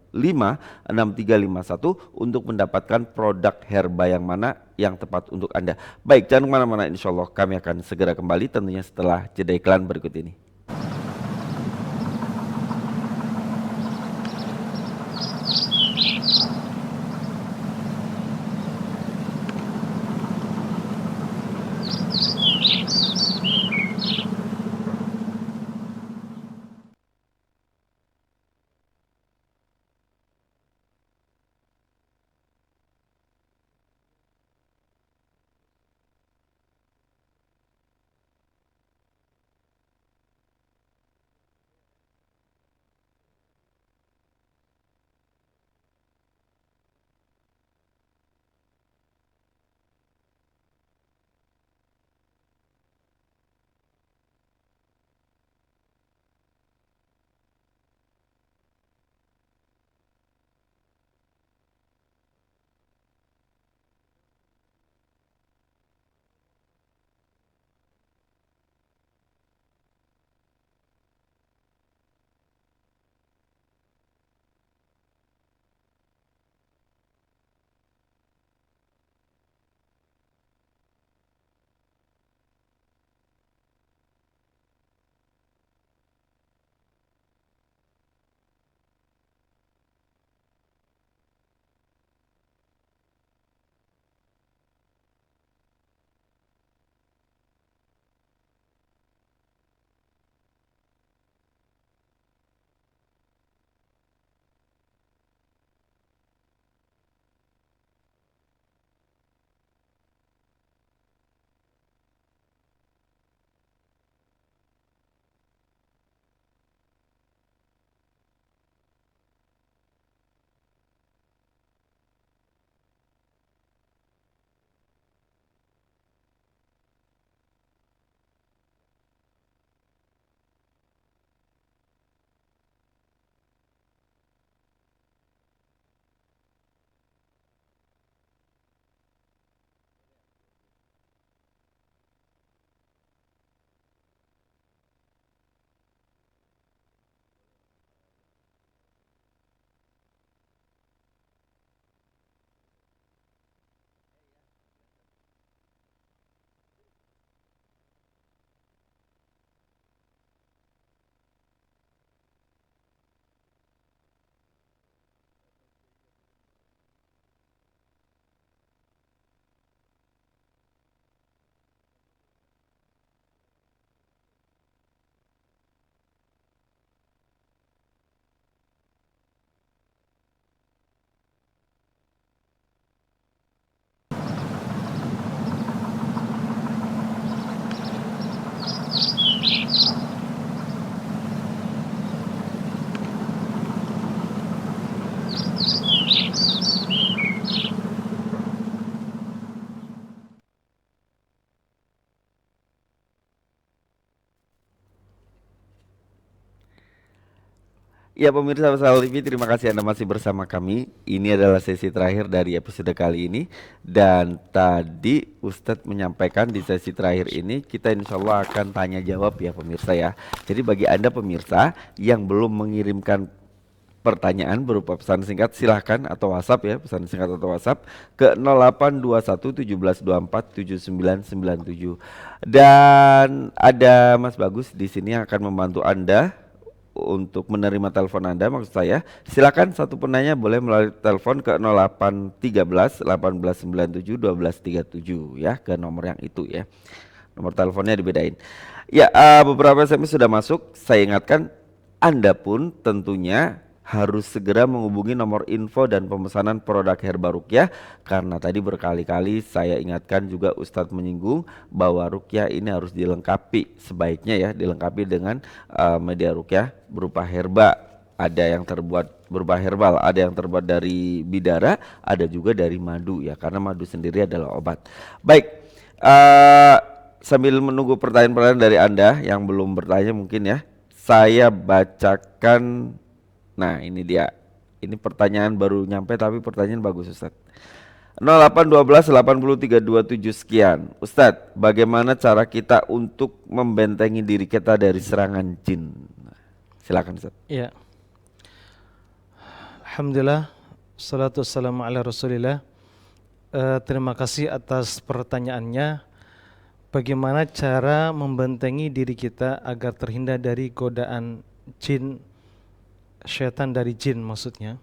4385 6351 untuk mendapatkan produk herba yang mana yang tepat untuk Anda. Baik, jangan kemana-mana, insya Allah kami akan segera kembali tentunya setelah jeda iklan berikut ini. Ya pemirsa Pasal TV, terima kasih Anda masih bersama kami. Ini adalah sesi terakhir dari episode kali ini. Dan tadi Ustadz menyampaikan di sesi terakhir ini kita insya Allah akan tanya jawab ya pemirsa ya. Jadi bagi Anda pemirsa yang belum mengirimkan pertanyaan berupa pesan singkat silahkan atau WhatsApp ya, pesan singkat atau WhatsApp ke 0821 1724 7997. Dan ada Mas Bagus di sini yang akan membantu Anda untuk menerima telepon Anda. Maksud saya silakan satu penanya boleh melalui telepon ke 0813 1897 1237 ya, ke nomor yang itu ya. Nomor teleponnya dibedain. Ya, beberapa SMS sudah masuk. Saya ingatkan Anda pun tentunya harus segera menghubungi nomor info dan pemesanan produk Herba Ruqyah, karena tadi berkali-kali saya ingatkan juga Ustadz menyinggung bahwa Ruqyah ini harus dilengkapi, sebaiknya ya dilengkapi dengan media Ruqyah berupa herba. Ada yang terbuat berupa herbal, ada yang terbuat dari bidara, ada juga dari madu ya, karena madu sendiri adalah obat. Baik, sambil menunggu pertanyaan-pertanyaan dari Anda yang belum bertanya mungkin ya, saya bacakan. Nah ini dia, ini pertanyaan baru nyampe tapi pertanyaan bagus Ustadz. 0812 8327 sekian. Ustadz, bagaimana cara kita untuk membentengi diri kita dari serangan jin? Silakan Ustadz. Ya. Alhamdulillah, salatu wassalamu ala rasulillah. Terima kasih atas pertanyaannya. Bagaimana cara membentengi diri kita agar terhindar dari godaan jin, syaitan dari jin maksudnya.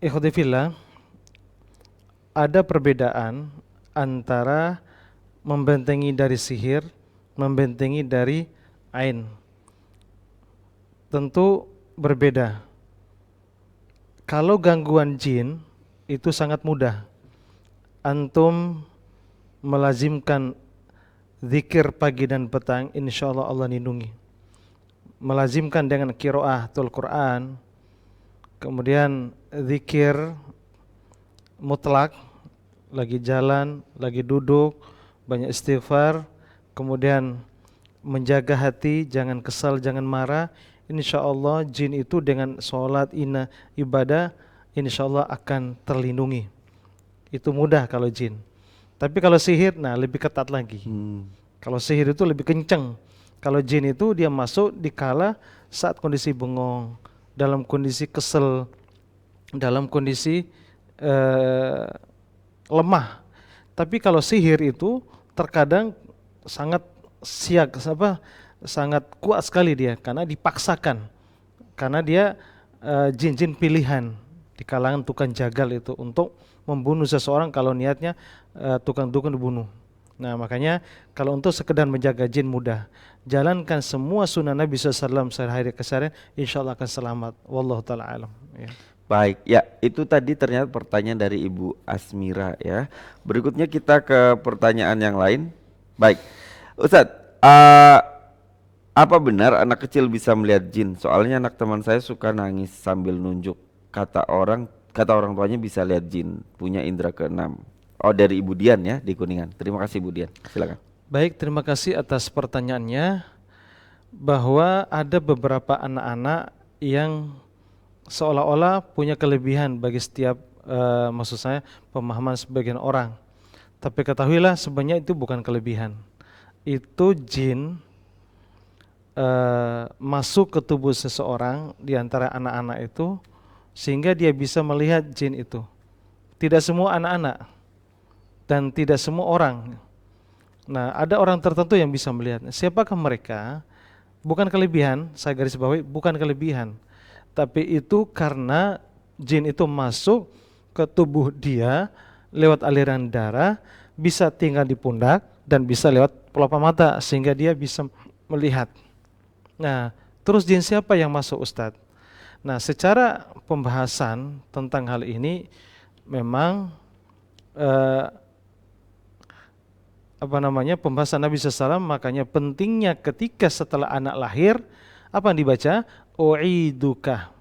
Ikhwati fillah, ada perbedaan antara membentengi dari sihir, membentengi dari ain. Tentu berbeda. Kalau gangguan jin itu sangat mudah. Antum melazimkan zikir pagi dan petang, insya Allah Allah lindungi. Melazimkan dengan qiraatul Quran, kemudian zikir mutlak, lagi jalan, lagi duduk, banyak istighfar, kemudian menjaga hati, jangan kesal, jangan marah. Insya Allah jin itu dengan sholat, ibadah, insya Allah akan terlindungi. Itu mudah kalau jin. Tapi kalau sihir, nah lebih ketat lagi. Kalau sihir itu lebih kenceng. Kalau jin itu dia masuk dikala saat kondisi bengong, dalam kondisi kesel, dalam kondisi lemah. Tapi kalau sihir itu terkadang sangat sangat kuat sekali dia, karena dipaksakan, karena dia jin-jin pilihan di kalangan tukang jagal itu untuk membunuh seseorang kalau niatnya tukang dukun dibunuh. Nah makanya kalau untuk sekedar menjaga jin mudah, jalankan semua sunnah Nabi SAW sehari keseharian, insya Allah akan selamat. Wallahu ta'ala alam ya. Baik, ya itu tadi ternyata pertanyaan dari Ibu Asmira ya. Berikutnya kita ke pertanyaan yang lain. Baik, Ustadz, apa benar anak kecil bisa melihat jin? Soalnya anak teman saya suka nangis sambil nunjuk. Kata orang tuanya bisa lihat jin, punya indera keenam. Oh, dari Ibu Dian ya di Kuningan. Terima kasih Ibu Dian. Silakan. Baik, terima kasih atas pertanyaannya. Bahwa ada beberapa anak-anak yang seolah-olah punya kelebihan bagi setiap maksud saya pemahaman sebagian orang. Tapi ketahuilah sebenarnya itu bukan kelebihan. Itu jin masuk ke tubuh seseorang di antara anak-anak itu sehingga dia bisa melihat jin itu. Tidak semua anak-anak dan tidak semua orang. Nah, ada orang tertentu yang bisa melihat. Siapakah mereka? Bukan kelebihan, saya garis bawahi, bukan kelebihan. Tapi itu karena jin itu masuk ke tubuh dia lewat aliran darah, bisa tinggal di pundak dan bisa lewat pelopak mata sehingga dia bisa melihat. Nah, terus jin siapa yang masuk Ustadz? Nah, secara pembahasan tentang hal ini memang pembahasan Nabi SAW, makanya pentingnya ketika setelah anak lahir apa yang dibaca? U'iduka.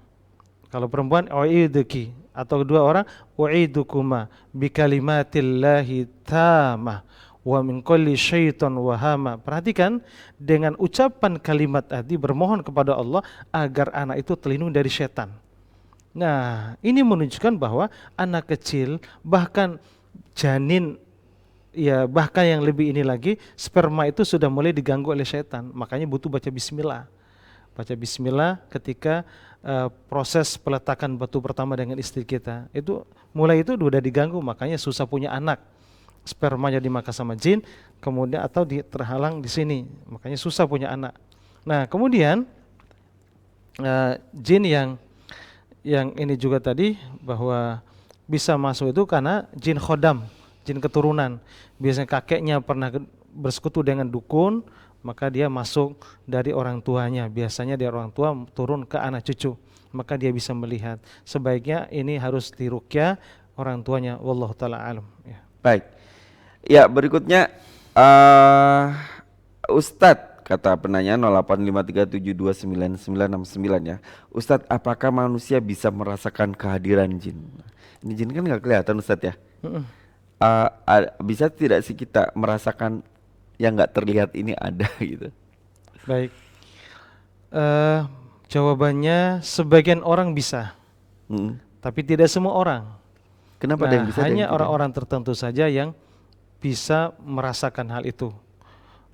Kalau perempuan u'iduki, atau kedua orang u'idukuma bikalimatillahi tamah wa min kulli syaiton wahama. Perhatikan, dengan ucapan kalimat tadi bermohon kepada Allah agar anak itu terlindung dari setan. Nah, ini menunjukkan bahwa anak kecil, bahkan janin, ya bahkan yang lebih ini lagi, sperma itu sudah mulai diganggu oleh setan. Makanya butuh baca bismillah. Baca bismillah ketika proses peletakan batu pertama dengan istri kita. Itu mulai itu udah diganggu, makanya susah punya anak. Spermanya dimakan sama jin, kemudian atau terhalang di sini, makanya susah punya anak. Nah, kemudian jin yang ini juga tadi bahwa bisa masuk itu karena jin khodam, jin keturunan. Biasanya kakeknya pernah bersekutu dengan dukun, maka dia masuk dari orang tuanya. Biasanya dari orang tua turun ke anak cucu, maka dia bisa melihat. Sebaiknya ini harus diruqyah orang tuanya. Wallahu taala alam. Ya. Baik. Ya, berikutnya Ustadz, kata penanya 0853729969 ya. Ustadz, apakah manusia bisa merasakan kehadiran jin? Ini jin kan nggak kelihatan Ustadz ya. Bisa tidak sih kita merasakan yang nggak terlihat ini ada gitu? Baik. Jawabannya sebagian orang bisa, tapi tidak semua orang. Kenapa ada yang bisa? Hanya orang-orang tertentu saja yang bisa merasakan hal itu.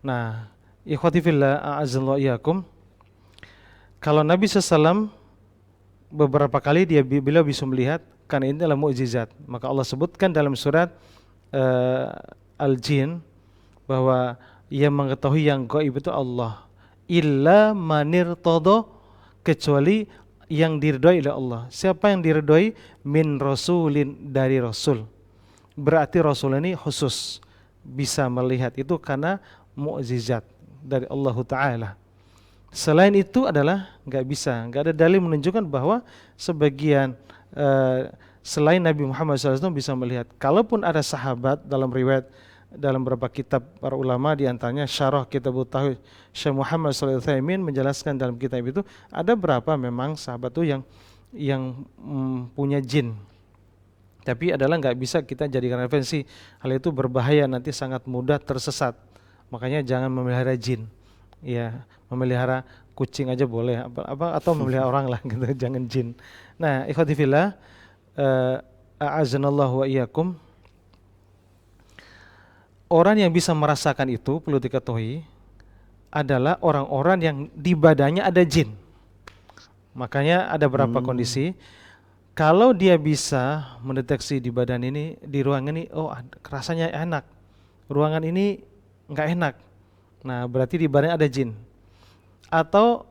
Nah, ikhwati fillah, a'azzallahu iyyakum. Kalau Nabi SAW beberapa kali beliau bisa melihat, karena ini adalah mukjizat. Maka Allah sebutkan dalam surat Al-Jin bahwa yang mengetahui yang gaib itu Allah. Illa manir todo, kecuali yang diridhoi oleh Allah. Siapa yang diridhoi? Min rasulin, dari rasul. Berarti rasul ini khusus bisa melihat itu karena mukjizat dari Allah Ta'ala. Selain itu adalah nggak bisa, nggak ada dalil menunjukkan bahwa sebagian selain Nabi Muhammad SAW bisa melihat. Kalaupun ada sahabat, dalam riwayat dalam beberapa kitab para ulama, diantaranya Syarah Kitabut Tauhid Syekh Muhammad SAW menjelaskan dalam kitab itu ada berapa memang sahabat itu yang punya jin. Tapi adalah nggak bisa kita jadikan referensi. Hal itu berbahaya, nanti sangat mudah tersesat. Makanya jangan memelihara jin. Ya, memelihara kucing aja boleh, atau memelihara orang lah gitu, jangan jin. Nah, ikhwati fillah, a'azanallahu wa iyyakum. Orang yang bisa merasakan itu perlu diketahui adalah orang-orang yang di badannya ada jin. Makanya ada beberapa kondisi. Kalau dia bisa mendeteksi di badan ini, di ruangan ini, oh rasanya enak, ruangan ini nggak enak, nah berarti di badan ada jin. Atau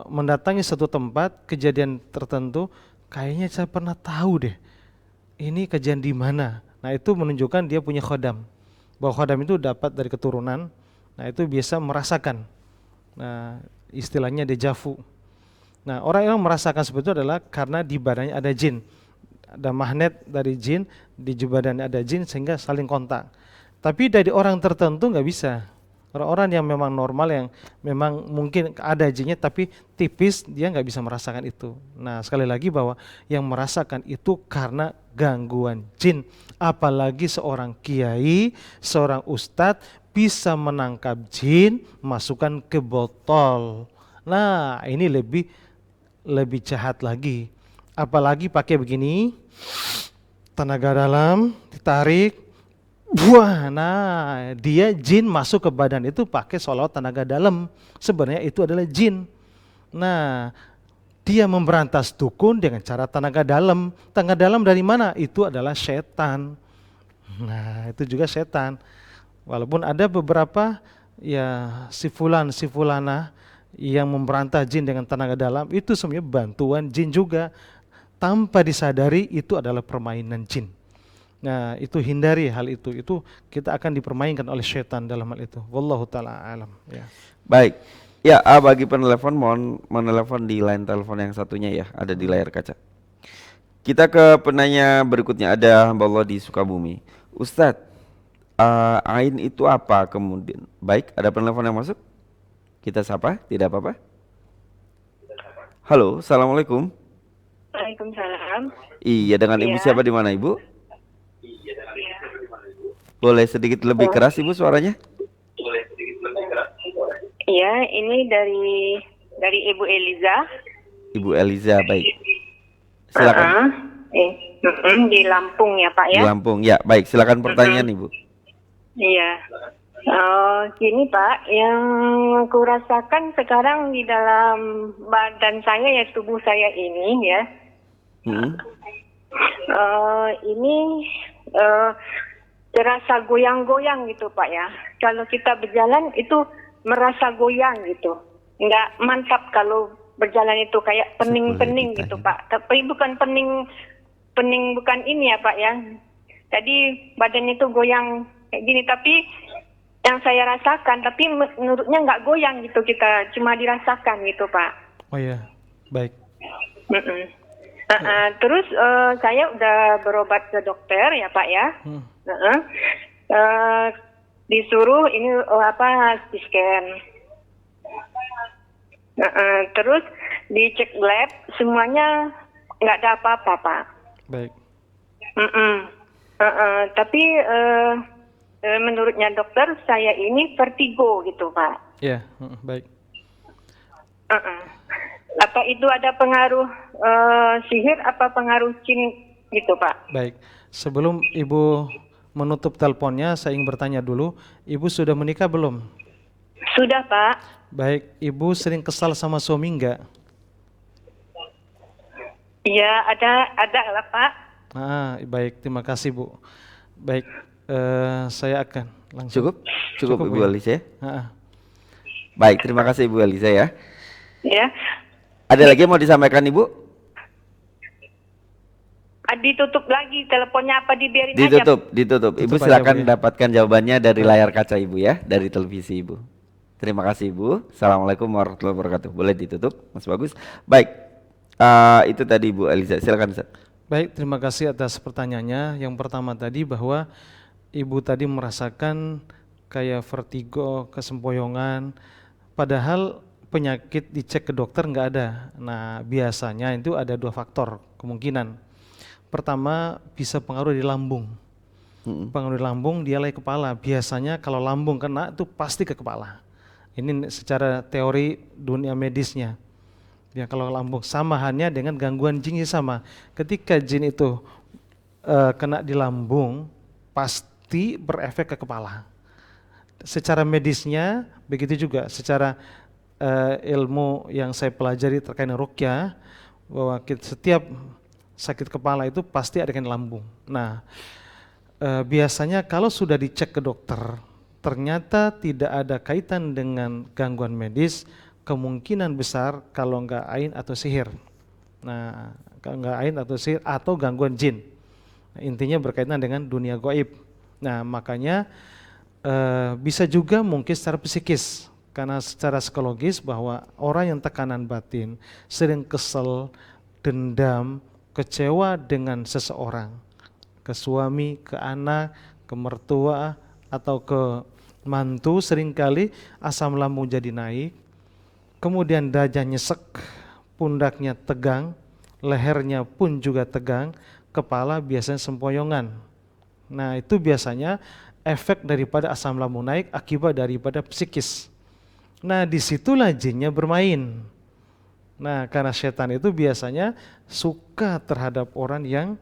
mendatangi satu tempat, kejadian tertentu, kayaknya saya pernah tahu deh, ini kejadian di mana. Nah itu menunjukkan dia punya khodam, bahwa khodam itu dapat dari keturunan. Nah itu biasa merasakan, nah istilahnya dejavu. Nah, orang yang merasakan seperti itu adalah karena di badannya ada jin, ada magnet dari jin, di badannya ada jin sehingga saling kontak. Tapi dari orang tertentu nggak bisa. Orang-orang yang memang normal, yang memang mungkin ada jinnya tapi tipis, dia nggak bisa merasakan itu. Nah, sekali lagi bahwa yang merasakan itu karena gangguan jin. Apalagi seorang kiai, seorang ustadz bisa menangkap jin, masukkan ke botol. Nah, ini lebih jahat lagi. Apalagi pakai begini, tenaga dalam ditarik, buah. Nah, dia jin masuk ke badan itu pakai seolah tenaga dalam. Sebenarnya itu adalah jin. Nah, dia memberantas dukun dengan cara tenaga dalam. Tenaga dalam dari mana? Itu adalah setan. Nah, itu juga setan. Walaupun ada beberapa ya si fulana yang memberantas jin dengan tenaga dalam, itu sebenarnya bantuan jin juga. Tanpa disadari itu adalah permainan jin. Nah, itu hindari hal itu. Itu kita akan dipermainkan oleh setan dalam hal itu. Wallahu taala alam. Ya. Baik. Ya, bagi penelepon mohon menelepon di line telepon yang satunya ya, ada di layar kaca. Kita ke penanya berikutnya, ada hamba Allah di Sukabumi. Ustadz, ain itu apa kemudian? Baik, ada penelepon yang masuk? Kita sapa, tidak apa-apa. Halo, assalamualaikum. Waalaikumsalam. Iya, dengan ibu Iya. siapa, di mana ibu? Boleh sedikit lebih keras Ibu suaranya? Iya, ini dari Ibu Eliza. Ibu Eliza, baik. Silakan. Di Lampung ya Pak Di ya. Lampung. Ya, baik. Silakan pertanyaan Ibu. Iya. Gini Pak, yang aku rasakan sekarang di dalam badan saya ya, tubuh saya ini ya. Ini terasa goyang-goyang gitu Pak ya. Kalau kita berjalan itu merasa goyang gitu. Nggak mantap kalau berjalan itu, kayak pening-pening gitu Pak. Tapi bukan pening bukan ini ya Pak ya. Tadi badan itu goyang kayak gini, tapi yang saya rasakan, tapi menurutnya nggak goyang gitu, kita cuma dirasakan gitu Pak. Oh ya, baik. Terus saya udah berobat ke dokter ya Pak ya. Disuruh ini CT scan. Terus dicek lab, semuanya nggak ada apa-apa Pak. Baik. Tapi menurutnya dokter saya ini vertigo gitu Pak. Ya, baik. Apa itu ada pengaruh sihir, apa pengaruh jin gitu Pak? Baik. Sebelum Ibu menutup teleponnya, saya ingin bertanya dulu, Ibu sudah menikah belum? Sudah Pak. Baik, Ibu sering kesal sama suami enggak? Iya, ada lah Pak. Baik, terima kasih Bu. Baik, saya akan langsung. Cukup Ibu ya? Eliza. Baik, terima kasih Ibu Eliza ya. Ya. Ada lagi yang mau disampaikan Ibu? Ditutup lagi teleponnya, apa dibiarin Ditutup. Tutup Ibu aja, silakan Bu, ya. dapatkan jawabannya dari layar kaca Ibu ya, dari televisi Ibu. Terima kasih Ibu. Assalamualaikum warahmatullahi wabarakatuh. Boleh ditutup, Mas Bagus. Baik, itu tadi Ibu Eliza. Silakan Ustaz. Baik, terima kasih atas pertanyaannya. Yang pertama tadi bahwa Ibu tadi merasakan kayak vertigo, kesempoyongan, padahal penyakit dicek ke dokter nggak ada. Nah, biasanya itu ada dua faktor kemungkinan. Pertama, bisa pengaruh di lambung. Pengaruh di lambung, dialai kepala. Biasanya kalau lambung kena itu pasti ke kepala. Ini secara teori dunia medisnya. Ya, kalau lambung sama halnya dengan gangguan jin sama. Ketika jin itu kena di lambung, pasti berefek ke kepala. Secara medisnya begitu juga. Secara ilmu yang saya pelajari terkait dengan ruqyah, bahwa setiap sakit kepala itu pasti ada kaitan lambung. Nah, biasanya kalau sudah dicek ke dokter, ternyata tidak ada kaitan dengan gangguan medis, kemungkinan besar kalau enggak ain atau sihir. Nah, kalau enggak ain atau sihir atau gangguan jin. Nah, intinya berkaitan dengan dunia gaib. Nah, makanya bisa juga mungkin secara psikis, karena secara psikologis bahwa orang yang tekanan batin, sering kesel, dendam, kecewa dengan seseorang, ke suami, ke anak, ke mertua, atau ke mantu, seringkali asam lambung jadi naik, kemudian dada nyesek, pundaknya tegang, lehernya pun juga tegang, kepala biasanya sempoyongan. Nah, itu biasanya efek daripada asam lambung naik akibat daripada psikis. Nah, disitulah jinnya bermain. Nah, karena setan itu biasanya suka terhadap orang yang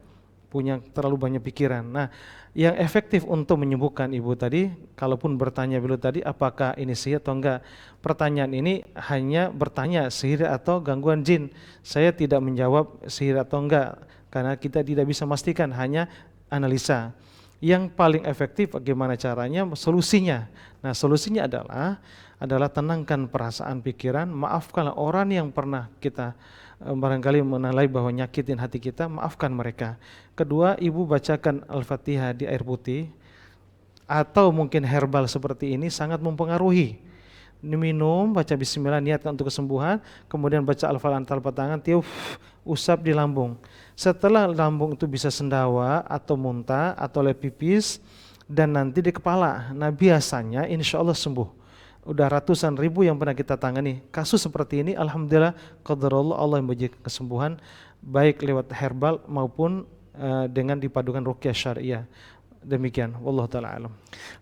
punya terlalu banyak pikiran. Nah, yang efektif untuk menyembuhkan Ibu tadi, kalaupun bertanya dulu tadi apakah ini sihir atau enggak, pertanyaan ini hanya bertanya sihir atau gangguan jin. Saya tidak menjawab sihir atau enggak, karena kita tidak bisa memastikan, hanya analisa. Yang paling efektif bagaimana caranya, solusinya. Nah, solusinya adalah tenangkan perasaan pikiran, maafkanlah orang yang pernah kita barangkali menilai bahwa nyakitin hati kita, maafkan mereka. Kedua, Ibu bacakan Al-Fatihah di air putih, atau mungkin herbal seperti ini sangat mempengaruhi. Minum, baca bismillah, niatkan untuk kesembuhan, kemudian baca Al-Falaq telapak tangan, tiup, usap di lambung. Setelah lambung itu bisa sendawa atau muntah atau oleh pipis, dan nanti di kepala. Nah, biasanya insya Allah sembuh. Udah ratusan ribu yang pernah kita tangani kasus seperti ini, alhamdulillah, qadarullah, Allah yang memberi kesembuhan baik lewat herbal maupun dengan dipadukan ruqyah syariah. Demikian, wallahu taala alam.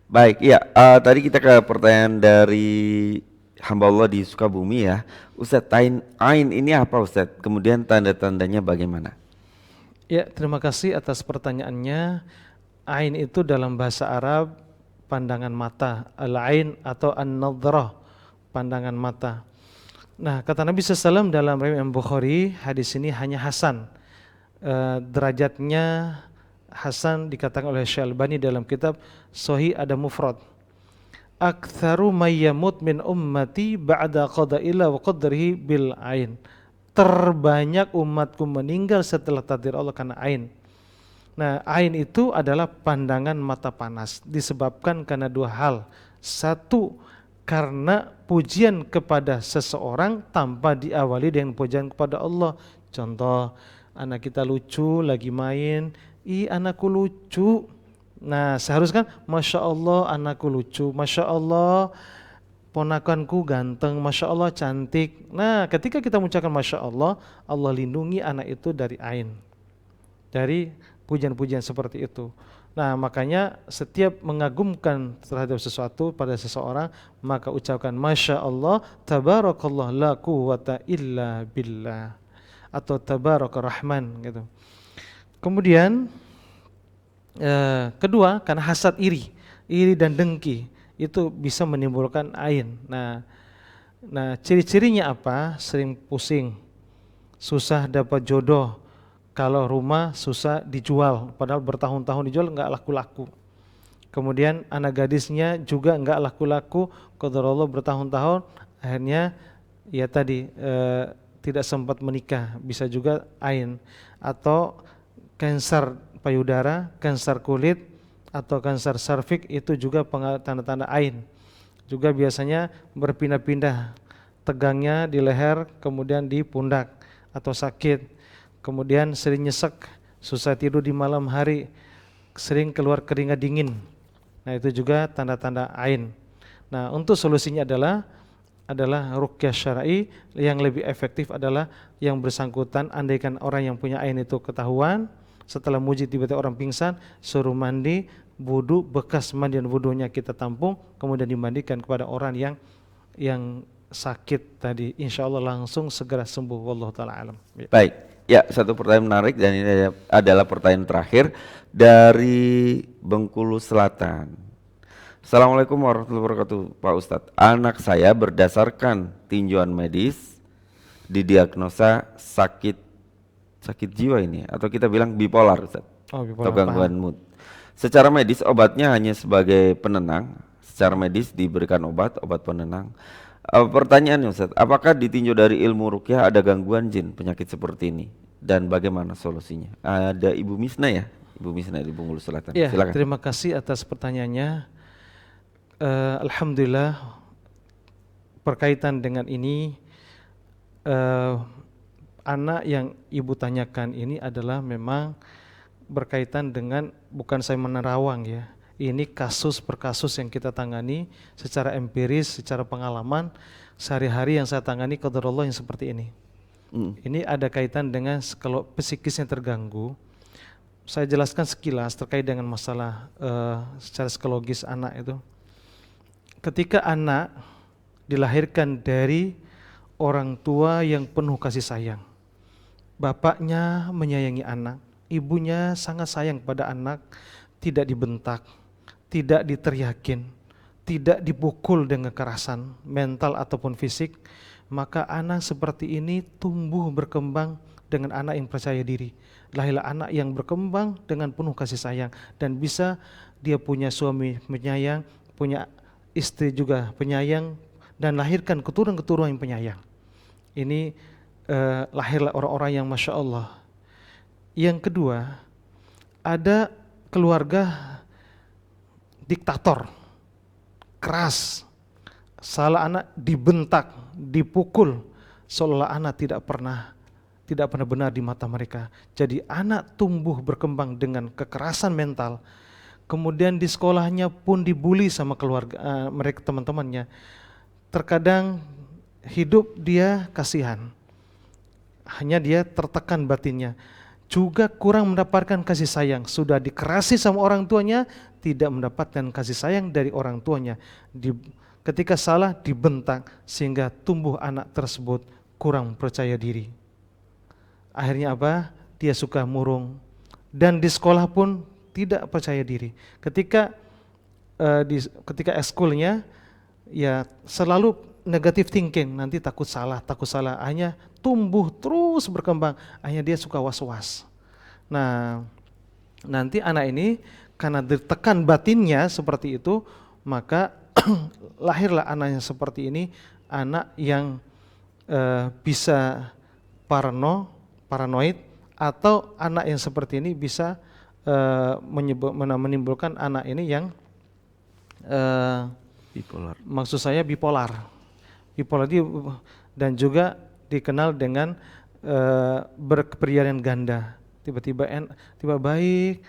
Baik, ya. Tadi kita ke pertanyaan dari hamba Allah di Sukabumi ya. Ustadz, ain ini apa Ustadz? Kemudian tanda-tandanya bagaimana? Ya, terima kasih atas pertanyaannya. Ain itu dalam bahasa Arab pandangan mata, al-ain atau an-nadhrah, pandangan mata. Nah, kata Nabi SAW dalam riwayat Imam Bukhari, hadis ini hanya hasan. Derajatnya hasan dikatakan oleh Syekh Albani dalam kitab Sahih Adab Mufrad. Aktsaru may yamut min ummati ba'da qada'illah wa qadrihi bil ain. Terbanyak umatku meninggal setelah takdir Allah karena ain. Nah, ain itu adalah pandangan mata panas disebabkan karena dua hal. Satu, karena pujian kepada seseorang tanpa diawali dengan pujian kepada Allah. Contoh, anak kita lucu lagi main, ih anakku lucu. Nah, seharusnya kan Masya Allah anakku lucu, Masya Allah ponakanku ganteng, Masya Allah cantik. Nah, ketika kita mengucapkan Masya Allah, Allah lindungi anak itu dari ain, dari pujian-pujian seperti itu. Nah, makanya setiap mengagumkan terhadap sesuatu pada seseorang, maka ucapkan Masya Allah, Tabarakallah la quwwata illa billah, atau Tabarakar Rahman gitu. Kemudian kedua, karena hasad iri dan dengki itu bisa menimbulkan ain. Nah, ciri-cirinya apa? Sering pusing, susah dapat jodoh. Kalau rumah susah dijual, padahal bertahun-tahun dijual nggak laku-laku. Kemudian anak gadisnya juga nggak laku-laku, qadarullah bertahun-tahun, akhirnya ya tadi tidak sempat menikah, bisa juga ain. Atau kanker payudara, kanker kulit, atau kanker serviks, itu juga tanda-tanda ain. Juga biasanya berpindah-pindah, tegangnya di leher, kemudian di pundak atau sakit. Kemudian sering nyesek, susah tidur di malam hari, sering keluar keringat dingin. Nah, itu juga tanda-tanda ain. Nah, untuk solusinya adalah ruqyah syar'i. Yang lebih efektif adalah yang bersangkutan, andaikan orang yang punya ain itu ketahuan, setelah mujid tiba-tiba orang pingsan, suruh mandi, wudu, bekas mandian wudunya kita tampung, kemudian dimandikan kepada orang yang sakit tadi, insya Allah langsung segera sembuh. Wallahu ta'ala alam. Baik. Ya, satu pertanyaan menarik dan ini adalah pertanyaan terakhir dari Bengkulu Selatan. Assalamualaikum warahmatullahi wabarakatuh, Pak Ustadz. Anak saya berdasarkan tinjauan medis didiagnosa sakit jiwa ini, atau kita bilang bipolar, Ustadz, atau gangguan mood. Secara medis obatnya hanya sebagai penenang. Secara medis diberikan obat penenang. Pertanyaannya Ustaz, apakah ditinjau dari ilmu ruqyah ada gangguan jin penyakit seperti ini dan bagaimana solusinya? Ada Ibu Misna ya, Ibu Misna di Bengkulu Selatan. Ya, silakan. Terima kasih atas pertanyaannya. Alhamdulillah berkaitan dengan ini, anak yang Ibu tanyakan ini adalah memang berkaitan dengan, bukan saya menerawang ya, ini kasus per kasus yang kita tangani secara empiris, secara pengalaman sehari-hari yang saya tangani qadarullah yang seperti ini. Ini ada kaitan dengan kalau psikisnya terganggu. Saya jelaskan sekilas terkait dengan masalah secara psikologis anak itu. Ketika anak dilahirkan dari orang tua yang penuh kasih sayang, bapaknya menyayangi anak, ibunya sangat sayang pada anak, tidak dibentak, tidak diteriakin, tidak dipukul dengan kekerasan mental ataupun fisik, maka anak seperti ini tumbuh berkembang dengan anak yang percaya diri. Lahirlah anak yang berkembang dengan penuh kasih sayang dan bisa dia punya suami penyayang, punya istri juga penyayang, dan lahirkan keturunan-keturunan yang penyayang. Ini lahirlah orang-orang yang Masya Allah. Yang kedua, ada keluarga diktator, keras, salah anak dibentak, dipukul, seolah anak tidak pernah benar di mata mereka. Jadi anak tumbuh berkembang dengan kekerasan mental. Kemudian di sekolahnya pun dibully sama keluarga mereka, teman-temannya. Terkadang hidup dia kasihan, hanya dia tertekan batinnya. juga kurang mendapatkan kasih sayang. Sudah dikerasi sama orang tuanya, tidak mendapatkan kasih sayang dari orang tuanya. Ketika salah dibentak, sehingga tumbuh anak tersebut kurang percaya diri. Akhirnya apa? Dia suka murung. Dan di sekolah pun tidak percaya diri. Ketika ekskulnya ya selalu negative thinking, nanti takut salah, hanya tumbuh terus berkembang, akhirnya dia suka was-was. Nah, nanti anak ini karena ditekan batinnya seperti itu, maka lahirlah anak yang seperti ini, anak yang bisa paranoid, atau anak yang seperti ini bisa menimbulkan anak ini yang Bipolar. maksud saya bipolar dan juga dikenal dengan berkepribadian ganda. Tiba-tiba baik,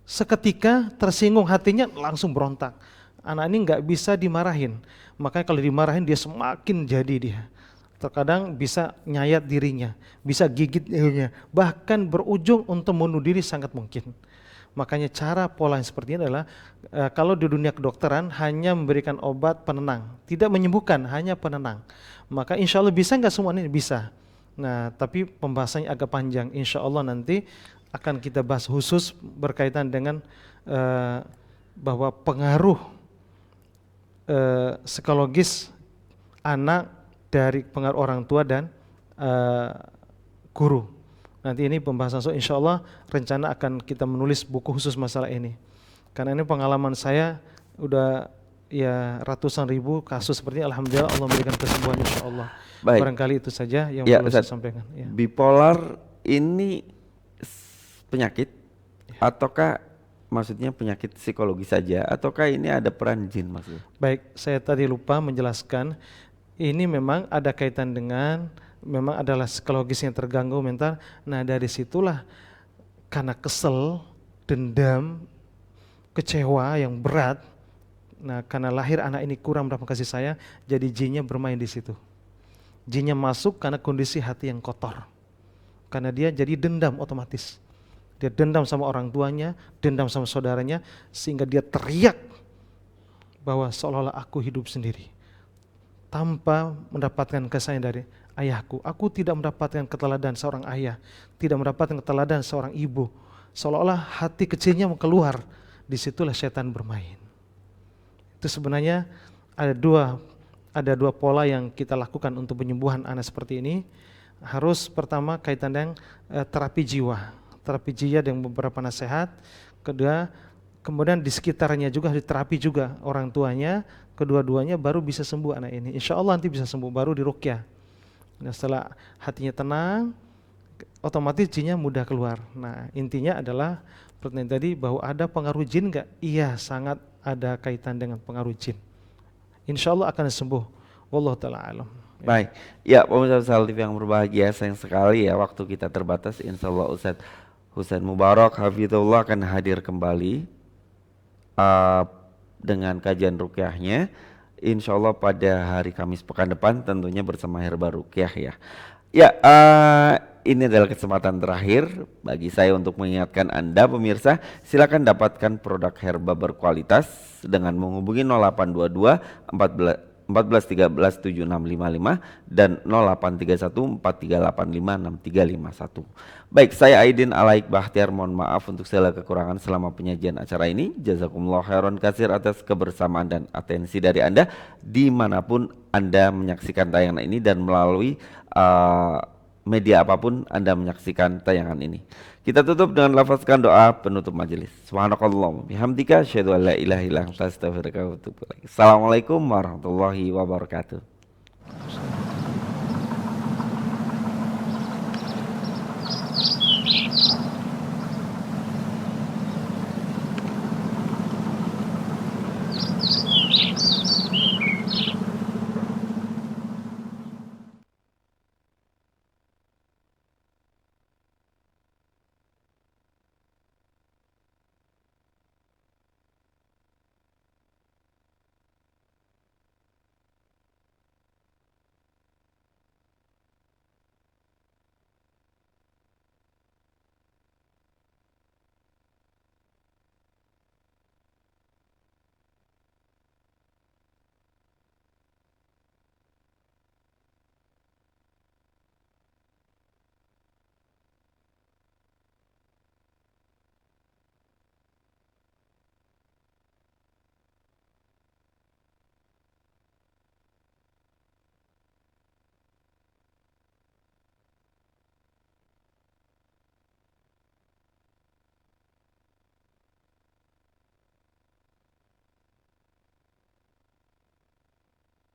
seketika tersinggung hatinya langsung berontak. Anak ini nggak bisa dimarahin, makanya kalau dimarahin dia semakin jadi dia. Terkadang bisa nyayat dirinya, bisa gigit dirinya, bahkan berujung untuk bunuh diri sangat mungkin. Makanya cara pola yang seperti ini adalah kalau di dunia kedokteran hanya memberikan obat penenang, tidak menyembuhkan, hanya penenang. Maka insya Allah bisa nggak semua ini? Bisa. Nah, tapi pembahasannya agak panjang. Insya Allah nanti akan kita bahas khusus berkaitan dengan bahwa pengaruh psikologis anak dari pengaruh orang tua dan guru. Nanti ini pembahasan, insya Allah rencana akan kita menulis buku khusus masalah ini. Karena ini pengalaman saya udah ya ratusan ribu kasus seperti ini, alhamdulillah Allah memberikan kesembuhan insya Allah. Baik. Barangkali itu saja yang Ya, perlu saya sampaikan. Ya. Bipolar ini penyakit ataukah maksudnya penyakit psikologi saja ataukah ini ada peran jin maksudnya? Baik, saya tadi lupa menjelaskan, ini memang ada kaitan dengan memang adalah psikologis yang terganggu mental. Nah, dari situlah karena kesel, dendam, kecewa yang berat. Nah, karena lahir anak ini kurang mendapat kasih sayang, jadi jinnya bermain di situ. Jinnya masuk karena kondisi hati yang kotor. Karena dia jadi dendam otomatis. Dia dendam sama orang tuanya, dendam sama saudaranya, sehingga dia teriak bahwa seolah-olah aku hidup sendiri. Tanpa mendapatkan kasih sayang dari ayahku. Aku tidak mendapatkan keteladanan seorang ayah, tidak mendapatkan keteladanan seorang ibu. Seolah-olah hati kecilnya mau keluar. Disitulah setan bermain. Itu sebenarnya ada dua pola yang kita lakukan untuk penyembuhan anak seperti ini. Harus pertama kaitan dengan terapi jiwa dengan beberapa nasihat. Kedua, kemudian di sekitarnya juga diterapi juga orang tuanya. Kedua-duanya baru bisa sembuh anak ini. Insya Allah nanti bisa sembuh, baru diruqyah. Nah, setelah hatinya tenang, otomatis jinnya mudah keluar. Nah, intinya adalah pertanyaan tadi bahwa ada pengaruh jin enggak? Iya, sangat ada kaitan dengan pengaruh jin. Insya Allah akan sembuh. Wallahu ta'ala alam. Baik, ya pemirsa Saltif yang berbahagia, sayang sekali ya waktu kita terbatas. Insya Allah Ustadz Husain Mubarak Hafizullah akan hadir kembali dengan kajian ruqyahnya. Insya Allah pada hari Kamis pekan depan, tentunya bersama Herba Ruqyah ya. Ya, ini adalah kesempatan terakhir bagi saya untuk mengingatkan Anda pemirsa, silakan dapatkan produk Herba berkualitas dengan menghubungi 0822 14 13 7655 dan 0831 4385 6351. Baik, saya Aidin Alaik Bahtiar, mohon maaf untuk segala kekurangan selama penyajian acara ini. Jazakumullah khairan katsir atas kebersamaan dan atensi dari Anda dimanapun Anda menyaksikan tayangan ini dan melalui media apapun Anda menyaksikan tayangan ini. Kita tutup dengan lafazkan doa penutup majelis. Subhanakallahumma bihamdika asyhadu an la ilaha illa anta astaghfiruka wa atubu ilaik. Assalamualaikum warahmatullahi wabarakatuh.